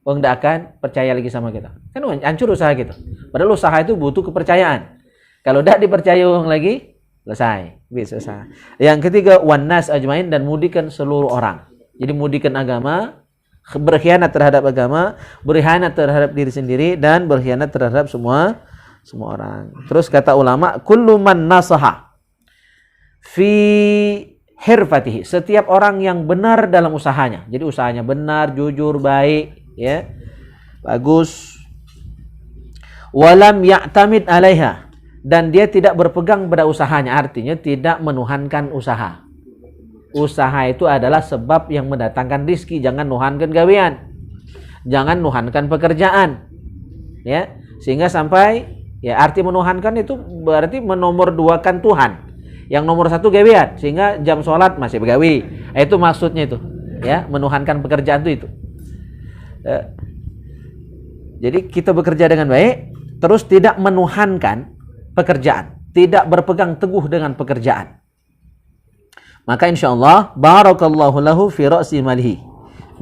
orang tidak akan percaya lagi sama kita. Kan hancur usaha kita. Padahal usaha itu butuh kepercayaan. Kalau tidak dipercaya orang lagi, selesai. Bisa usaha. Yang ketiga, wan nas ajmain, dan mudikan seluruh orang. Jadi mudikan agama, berkhianat terhadap agama, berkhianat terhadap diri sendiri, dan berkhianat terhadap semua orang. Terus kata ulama, kullu man nasaha fi hirfatihi, setiap orang yang benar dalam usahanya. Jadi usahanya benar, jujur, baik, ya. Bagus. Walam ya'tamid 'alaiha, dan dia tidak berpegang pada usahanya, artinya tidak menuhankan usaha. Usaha itu adalah sebab yang mendatangkan rizki, jangan nuhankan gawean. Jangan nuhankan pekerjaan. Ya, sehingga sampai ya arti menuhankan itu berarti menomorduakan Tuhan. Yang nomor satu gawean, sehingga jam sholat masih begawi. Itu maksudnya itu. Ya, menuhankan pekerjaan itu. Jadi kita bekerja dengan baik, terus tidak menuhankan pekerjaan, tidak berpegang teguh dengan pekerjaan. Maka insyaallah barakallahu lahu fi ra'si malihi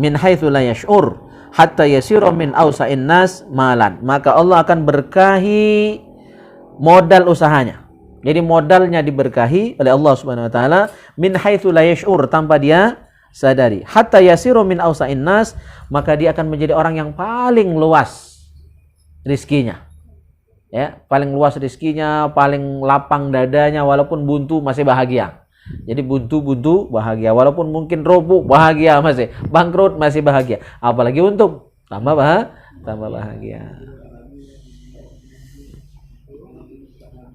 min haitsu la yash'ur hatta yasiru min awsa'in nas malan. Maka Allah akan berkahi modal usahanya. Jadi modalnya diberkahi oleh Allah Subhanahu wa taala min haitsu la yash'ur, tanpa dia sadari. Hatta yasiru min awsa'in nas, maka dia akan menjadi orang yang paling luas rizkinya. Ya, paling luas rizkinya, paling lapang dadanya, walaupun buntu masih bahagia. Jadi buntu bahagia, walaupun mungkin roboh bahagia masih, bangkrut masih bahagia. Apalagi untung, tambah bahagia.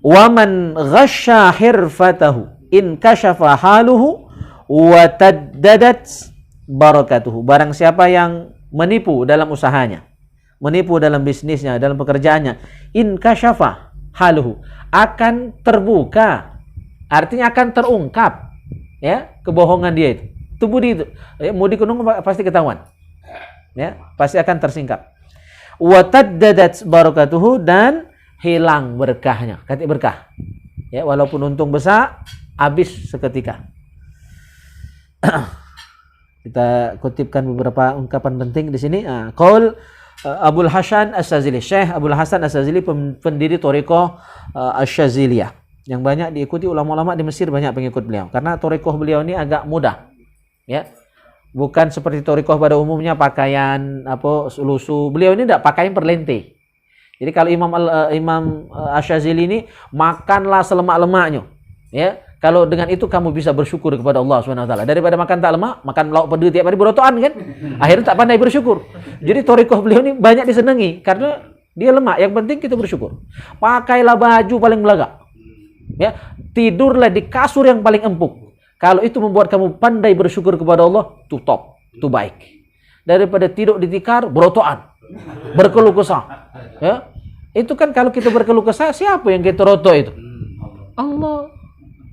Wa man ghasya hirfatahu in kashafa haluhu wa taddadat barakatuhu. Barang siapa yang menipu dalam usahanya, menipu dalam bisnisnya, dalam pekerjaannya, in kashafa haluhu, akan terbuka. Artinya akan terungkap ya kebohongan dia itu. Itu budi itu. Ya, mudi kunung pasti ketahuan. Ya, pasti akan tersingkap. Wa taddadat barakatuhu, dan hilang berkahnya. Kata berkah. Ya, walaupun untung besar, habis seketika. Kita kutipkan beberapa ungkapan penting di sini. Qaul Abul Hasan As-Sazili, Syekh Abul Hasan As-Sazili, pendiri Thariqah Asy-Syaziliyah, yang banyak diikuti ulama-ulama di Mesir, banyak pengikut beliau karena thariqah beliau ini agak mudah, ya, bukan seperti thariqah pada umumnya pakaian lusuh. Beliau ini tidak pakaian perlente. Jadi kalau Imam Asy-Syazili ini makanlah selemak-lemaknya, ya, Kalau dengan itu kamu bisa bersyukur kepada Allah Subhanahu wa taala. Daripada makan tak lemak, makan lauk pedas tiap hari berotoan kan? Akhirnya tak pandai bersyukur. Jadi thariqah beliau ini banyak disenangi karena dia lemak. Yang penting kita bersyukur. Pakailah baju paling belagak. Ya, tidurlah di kasur yang paling empuk. Kalau itu membuat kamu pandai bersyukur kepada Allah, itu top, itu baik. Daripada tidur di tikar, berotoan, berkeluh kesah. Ya, itu kan kalau kita berkeluh kesah, siapa yang kita roto itu? Allah.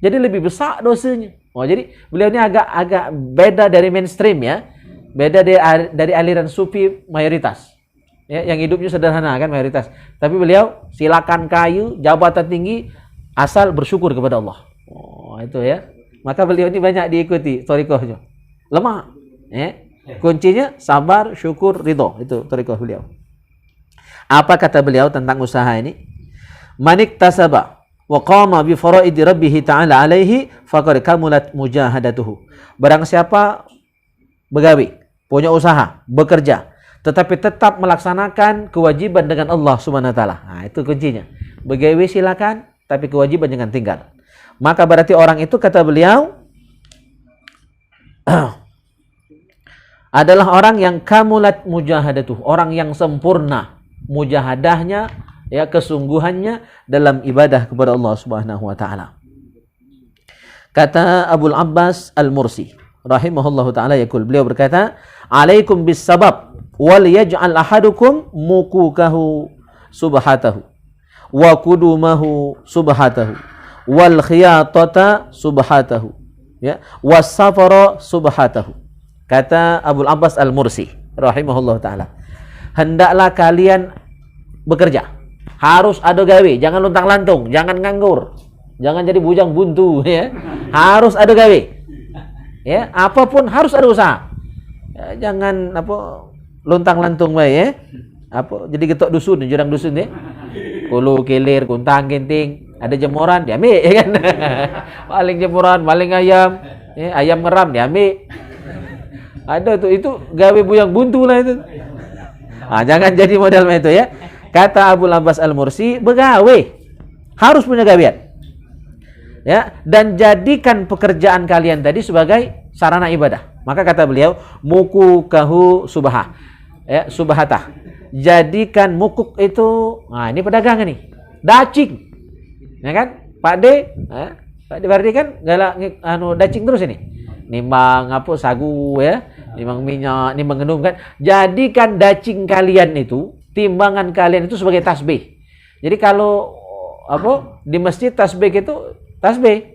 Jadi lebih besar dosanya. Oh, jadi beliau ini agak beda dari mainstream ya. Beda dari aliran sufi mayoritas. Ya, yang hidupnya sederhana kan mayoritas. Tapi beliau silakan kayu, jabatan tinggi, asal bersyukur kepada Allah. Oh, itu ya. Maka beliau ini banyak diikuti thariqahnya. Lemah. Ya. Kuncinya sabar, syukur, ridho. Itu thariqah beliau. Apa kata beliau tentang usaha ini? Manik tasaba wa qama bi faraidi rabbih ta'ala alaihi faqad kamulat mujahadatuhu. Barang siapa begawi, punya usaha, bekerja, tetapi tetap melaksanakan kewajiban dengan Allah Subhanahu wa taala. Nah, itu kuncinya. Begawi silakan, tapi kewajiban jangan tinggal. Maka berarti orang itu kata beliau adalah orang yang kamulat mujahadatuh, orang yang sempurna mujahadahnya, ya, kesungguhannya dalam ibadah kepada Allah Subhanahu wa taala. Kata Abul Abbas Al-Mursi rahimahullahu taala yaqul, beliau berkata, "Alaikum bis sabab wal yaj'al ahadukum mukukahu subhatahu wa kudumahu subhatahu wal khiyatata subhatahu, ya, was safara subhatahu." Kata Abul Abbas Al-Mursi rahimahullahu taala, hendaklah kalian bekerja. Harus ada gawe, jangan luntang-lantung, jangan nganggur, jangan jadi bujang buntu ya. Harus ada gawe. Ya, apapun harus ada usaha. Ya, jangan luntang-lantung bae ya. Jadi getok dusun, jurang dusun ya. Kulu kilir, kuntang kinting, ada jemuran diambil ya kan. Paling jemuran, paling ayam, ya, ayam ngeram diambil. Ada tuh, itu gawe bujang buntu lah itu. Jangan jadi model itu ya. Kata Abul Abbas Al-Mursi, begawe harus punya gawean. Ya, dan jadikan pekerjaan kalian tadi sebagai sarana ibadah. Maka kata beliau, mukukahu subha. Ya, subhatah. Jadikan mukuk itu, ini pedagang nih. Dacing. Ya kan? Pak D, Pak D berarti kan galak dacing terus ini. Nimbang sagu ya, nimbang minyak, nimbang gendum kan. Jadikan dacing kalian itu, timbangan kalian itu sebagai tasbih. Jadi kalau di masjid tasbih itu tasbih,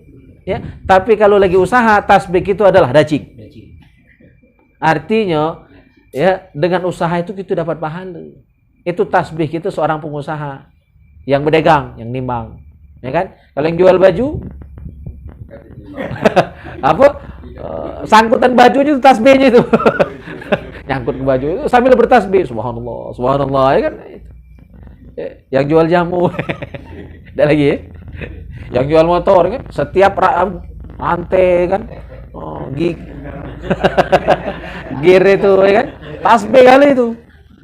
ya. Tapi kalau lagi usaha tasbih itu adalah dacing. Artinya, ya, dengan usaha itu kita dapat pahala. Itu tasbih kita seorang pengusaha yang berdagang, yang nimbang, ya kan? Kalau yang jual baju, sangkutan baju itu tasbihnya itu. Nyangkut ke baju itu sambil bertasbih, subhanallah, subhanallah, ya kan? Yang jual jamu, ada lagi ya. Yang jual motor kan, setiap rantai kan, gear itu ya kan, tasbih kali itu.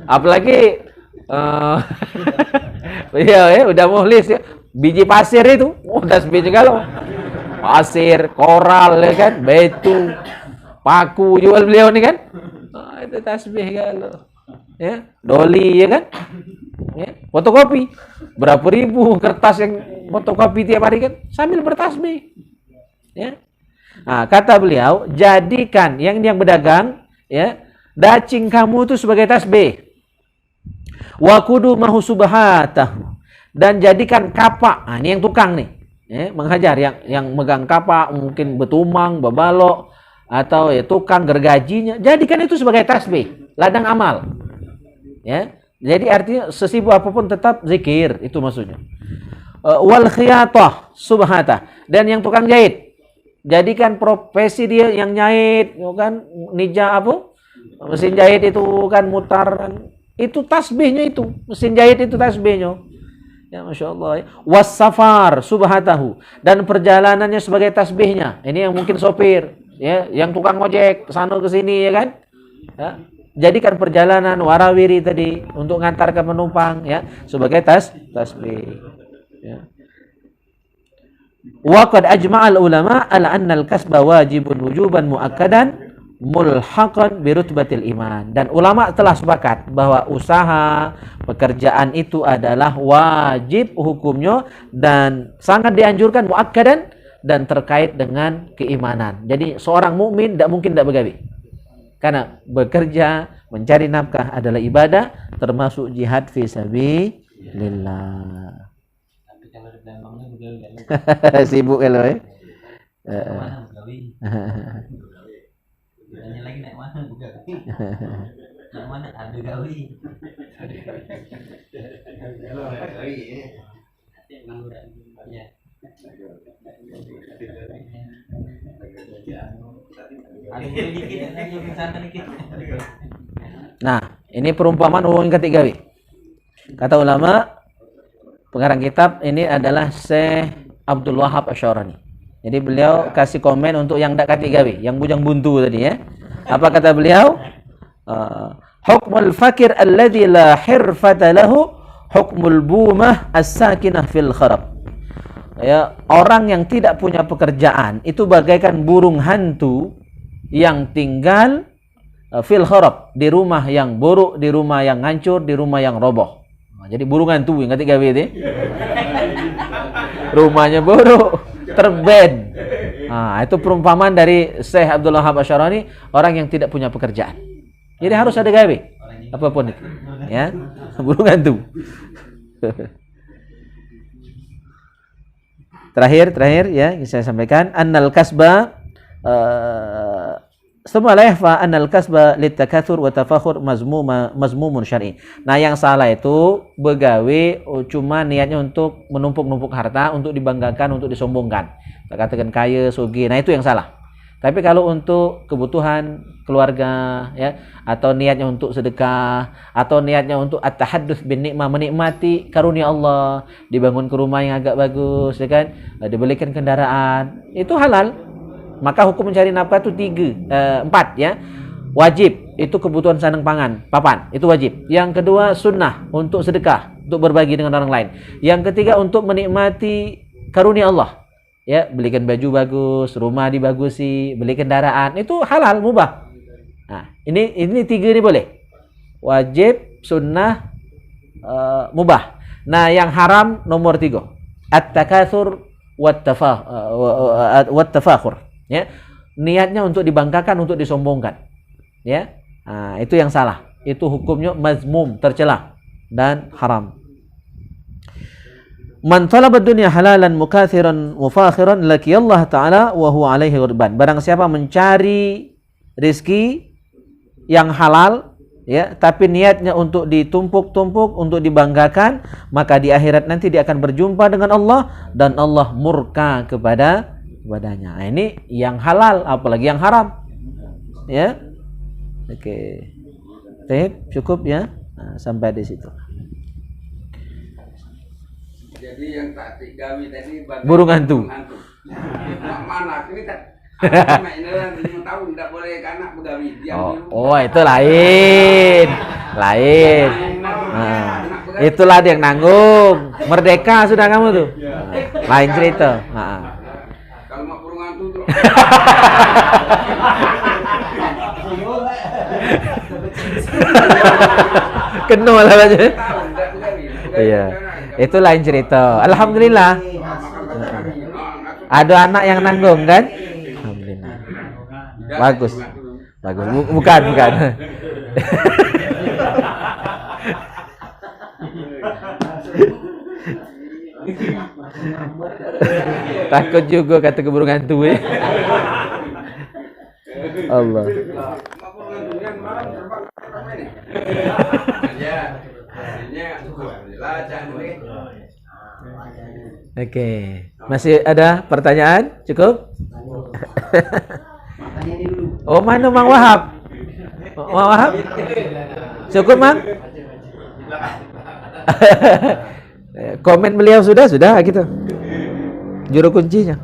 Apalagi ya udah muhlis ya, biji pasir itu, tasbih juga loh. Pasir, koral ya kan, batu, paku jual beliau nih kan. Itu tasbih kalau ya, doli ya kan, ya, fotokopi berapa ribu kertas yang fotokopi tiap hari kan sambil bertasbih ya. Kata beliau, jadikan yang berdagang ya, dacing kamu itu sebagai tasbih. Wa kudumahu subhatahu, dan jadikan kapak. Ini yang tukang nih ya, menghajar, yang megang kapak, mungkin betumang, bebalok, atau ya tukang gergajinya, jadikan itu sebagai tasbih, ladang amal. Ya. Jadi artinya sesibuk apapun tetap zikir, itu maksudnya. Wal khiyatah subhatah, dan yang tukang jahit, jadikan profesi dia yang nyait, kan nija mesin jahit itu kan mutar kan. Itu tasbihnya itu, mesin jahit itu tasbihnya. Ya, Masya Allah ya. Was-safar subhatahu, dan perjalanannya sebagai tasbihnya. Ini yang mungkin sopir ya, yang tukang ojek kesana ke sini ya kan. Ya. Jadikan perjalanan warawiri tadi untuk ngantar ke penumpang ya sebagai tasbih. Ya. Wa qad ajma'al ulama ala anna al-kasba wajibun wujuban muakkadan mulhaqan bi rutbatil iman. Dan ulama telah sepakat bahwa usaha, pekerjaan itu adalah wajib hukumnya dan sangat dianjurkan muakkadan dan terkait dengan keimanan. Jadi seorang mukmin tidak mungkin tidak begawi. Karena bekerja, mencari nafkah adalah ibadah, termasuk jihad fi sabilillah. Tapi kalau di Palembangnya begawi. Sibuk kalau Mana begawi? Tanya lagi naik mana begawi? Naik mana ada gawi? Ya. Nah, ini perumpamaan hubungan ketiga wi. Kata ulama, pengarang kitab ini adalah Syekh Abdul Wahab Asy-Syarani. Jadi beliau kasih komen untuk yang dak ketiga wi, yang bujang buntu tadi ya. Apa kata beliau? Hukmul fakir alladzi la hirfata lahu hukmul bumah as-sakinah fil kharab. Ya, orang yang tidak punya pekerjaan itu bagaikan burung hantu yang tinggal fil kharab, di rumah yang buruk, di rumah yang hancur, di rumah yang roboh. Nah, jadi burung hantu yang ketiga itu. Rumahnya buruk, terbed. Nah, itu perumpamaan dari Syekh Abdul Wahab Asy-Syarani, orang yang tidak punya pekerjaan. Jadi harus ada gawe apapun itu. Ya, burung hantu. Terakhir ya saya sampaikan annal kasba semua la yahfa annal kasba litakatsur wa tafakhur mazmumun syar'i. Nah, yang salah itu begawe cuma niatnya untuk menumpuk-numpuk harta, untuk dibanggakan, untuk disombongkan. Kita katakan kaya, sugih. Nah, itu yang salah. Tapi kalau untuk kebutuhan keluarga ya, atau niatnya untuk sedekah, atau niatnya untuk at-tahadduts bin nikmah, menikmati karunia Allah, dibangun ke rumah yang agak bagus ya kan, dibelikan kendaraan, itu halal. Maka hukum mencari nafkah itu 4 ya. Wajib itu kebutuhan sandang pangan, papan, itu wajib. Yang kedua sunnah untuk sedekah, untuk berbagi dengan orang lain. Yang ketiga untuk menikmati karunia Allah. Ya, belikan baju bagus, rumah dibagusi, beli kendaraan, itu halal, mubah. Nah, ini 3 ini boleh. Wajib, sunnah, mubah. Nah, yang haram nomor 3. At-takatsur wat tafakhur. Ya. Niatnya untuk dibanggakan, untuk disombongkan. Ya. Nah, itu yang salah. Itu hukumnya mazmum, tercela dan haram. Man talaba dunya halalan mukathiran mufakhiran laki Allah Ta'ala wa huwa alaihi ghadban. Barang siapa mencari rezeki yang halal ya, tapi niatnya untuk ditumpuk-tumpuk, untuk dibanggakan, maka di akhirat nanti dia akan berjumpa dengan Allah dan Allah murka kepadanya. Nah, ini yang halal, apalagi yang haram. Ya. Oke. Cukup ya. Nah, sampai di situ. Jadi yang tak gawi tadi burung hantu. Mana ini tak? Ini 5 tahun tidak boleh anak begawi. Oh, itu lain. Nah, itulah dia yang nanggung. Merdeka sudah kamu tuh. Lain cerita. Nah. Kalau mau burung hantu tuh. Kenal lah aja. Iya. Itu lain cerita. Alhamdulillah. Ada anak yang nanggung kan? Alhamdulillah. Bagus. Bukan. Takut juga kata keburung hantu Allah. Oke, masih ada pertanyaan? Cukup? Oh, mana Mang Wahab? Mang Wahab? Cukup, Mang? Komen beliau sudah gitu. Juru kuncinya.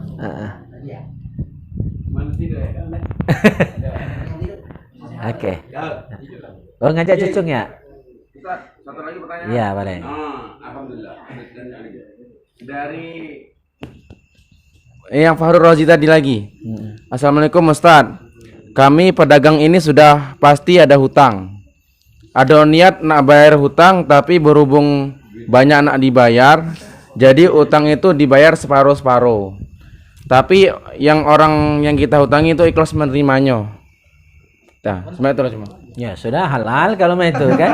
Oke. Oh, ngajak cucung ya? Satu lagi pertanyaan. Iya, boleh. Alhamdulillah. Dari yang Fahrul Rozi tadi lagi. Assalamualaikum Ustadz. Kami pedagang ini sudah pasti ada hutang. Ada niat nak bayar hutang tapi berhubung banyak nak dibayar, jadi utang itu dibayar separuh-separuh. Tapi yang orang yang kita hutangi itu ikhlas menerimanya. Nah, sebenarnya itu cuma. Ya sudah halal kalau mah itu kan.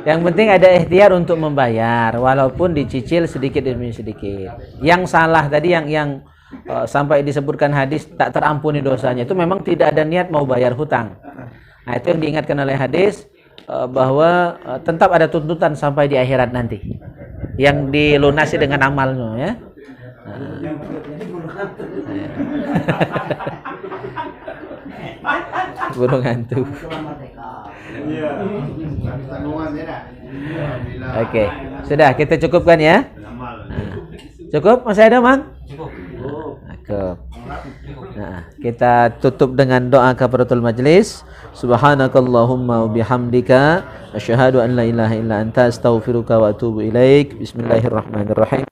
Yang penting ada ikhtiar untuk membayar walaupun dicicil sedikit demi sedikit. Yang salah tadi yang sampai disebutkan hadis tak terampuni dosanya itu memang tidak ada niat mau bayar hutang. Nah, itu yang diingatkan oleh hadis bahwa tetap ada tuntutan sampai di akhirat nanti. Yang dilunasi dengan amalnya ya. Burung hantu. Oke, sudah kita cukupkan ya. Cukup? Masih ada, Mang? Cukup. Nah, kita tutup dengan doa kafaratul majlis. Subhanakallahumma wa bihamdika asyhadu an la ilaha illa anta astaghfiruka wa atubu ilaik. Bismillahirrahmanirrahim.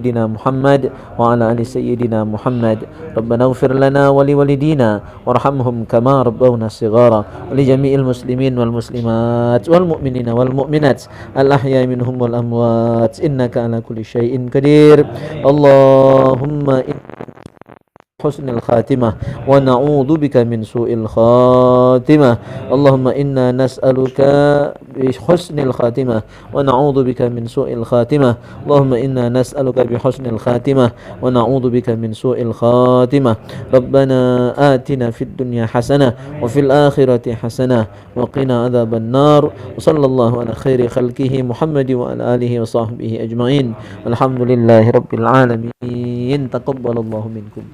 Sayyidina Muhammad wa ala ali sayyidina Muhammad. Rabbana ighfir lana wa liwalidina warhamhum kama rabbawna shighara wa li jami'il muslimin wal muslimat wal mu'minina wal mu'minat al ahya'i minhum wal amwat innaka ala kulli syai'in qadir. Allahumma حسن الخاتمة ونعوذ بك من سوء الخاتمة اللهم إنا نسألك بحسن الخاتمة ونعوذ بك من سوء الخاتمة اللهم إنا نسألك بحسن الخاتمة ونعوذ بك من سوء الخاتمة ربنا آتنا في الدنيا حسنة وفي الآخرة حسنة وقنا عذاب النار وصلى الله على خير خلقه محمد وعلى آله وصحبه أجمعين الحمد لله رب العالمين تقبل الله منكم.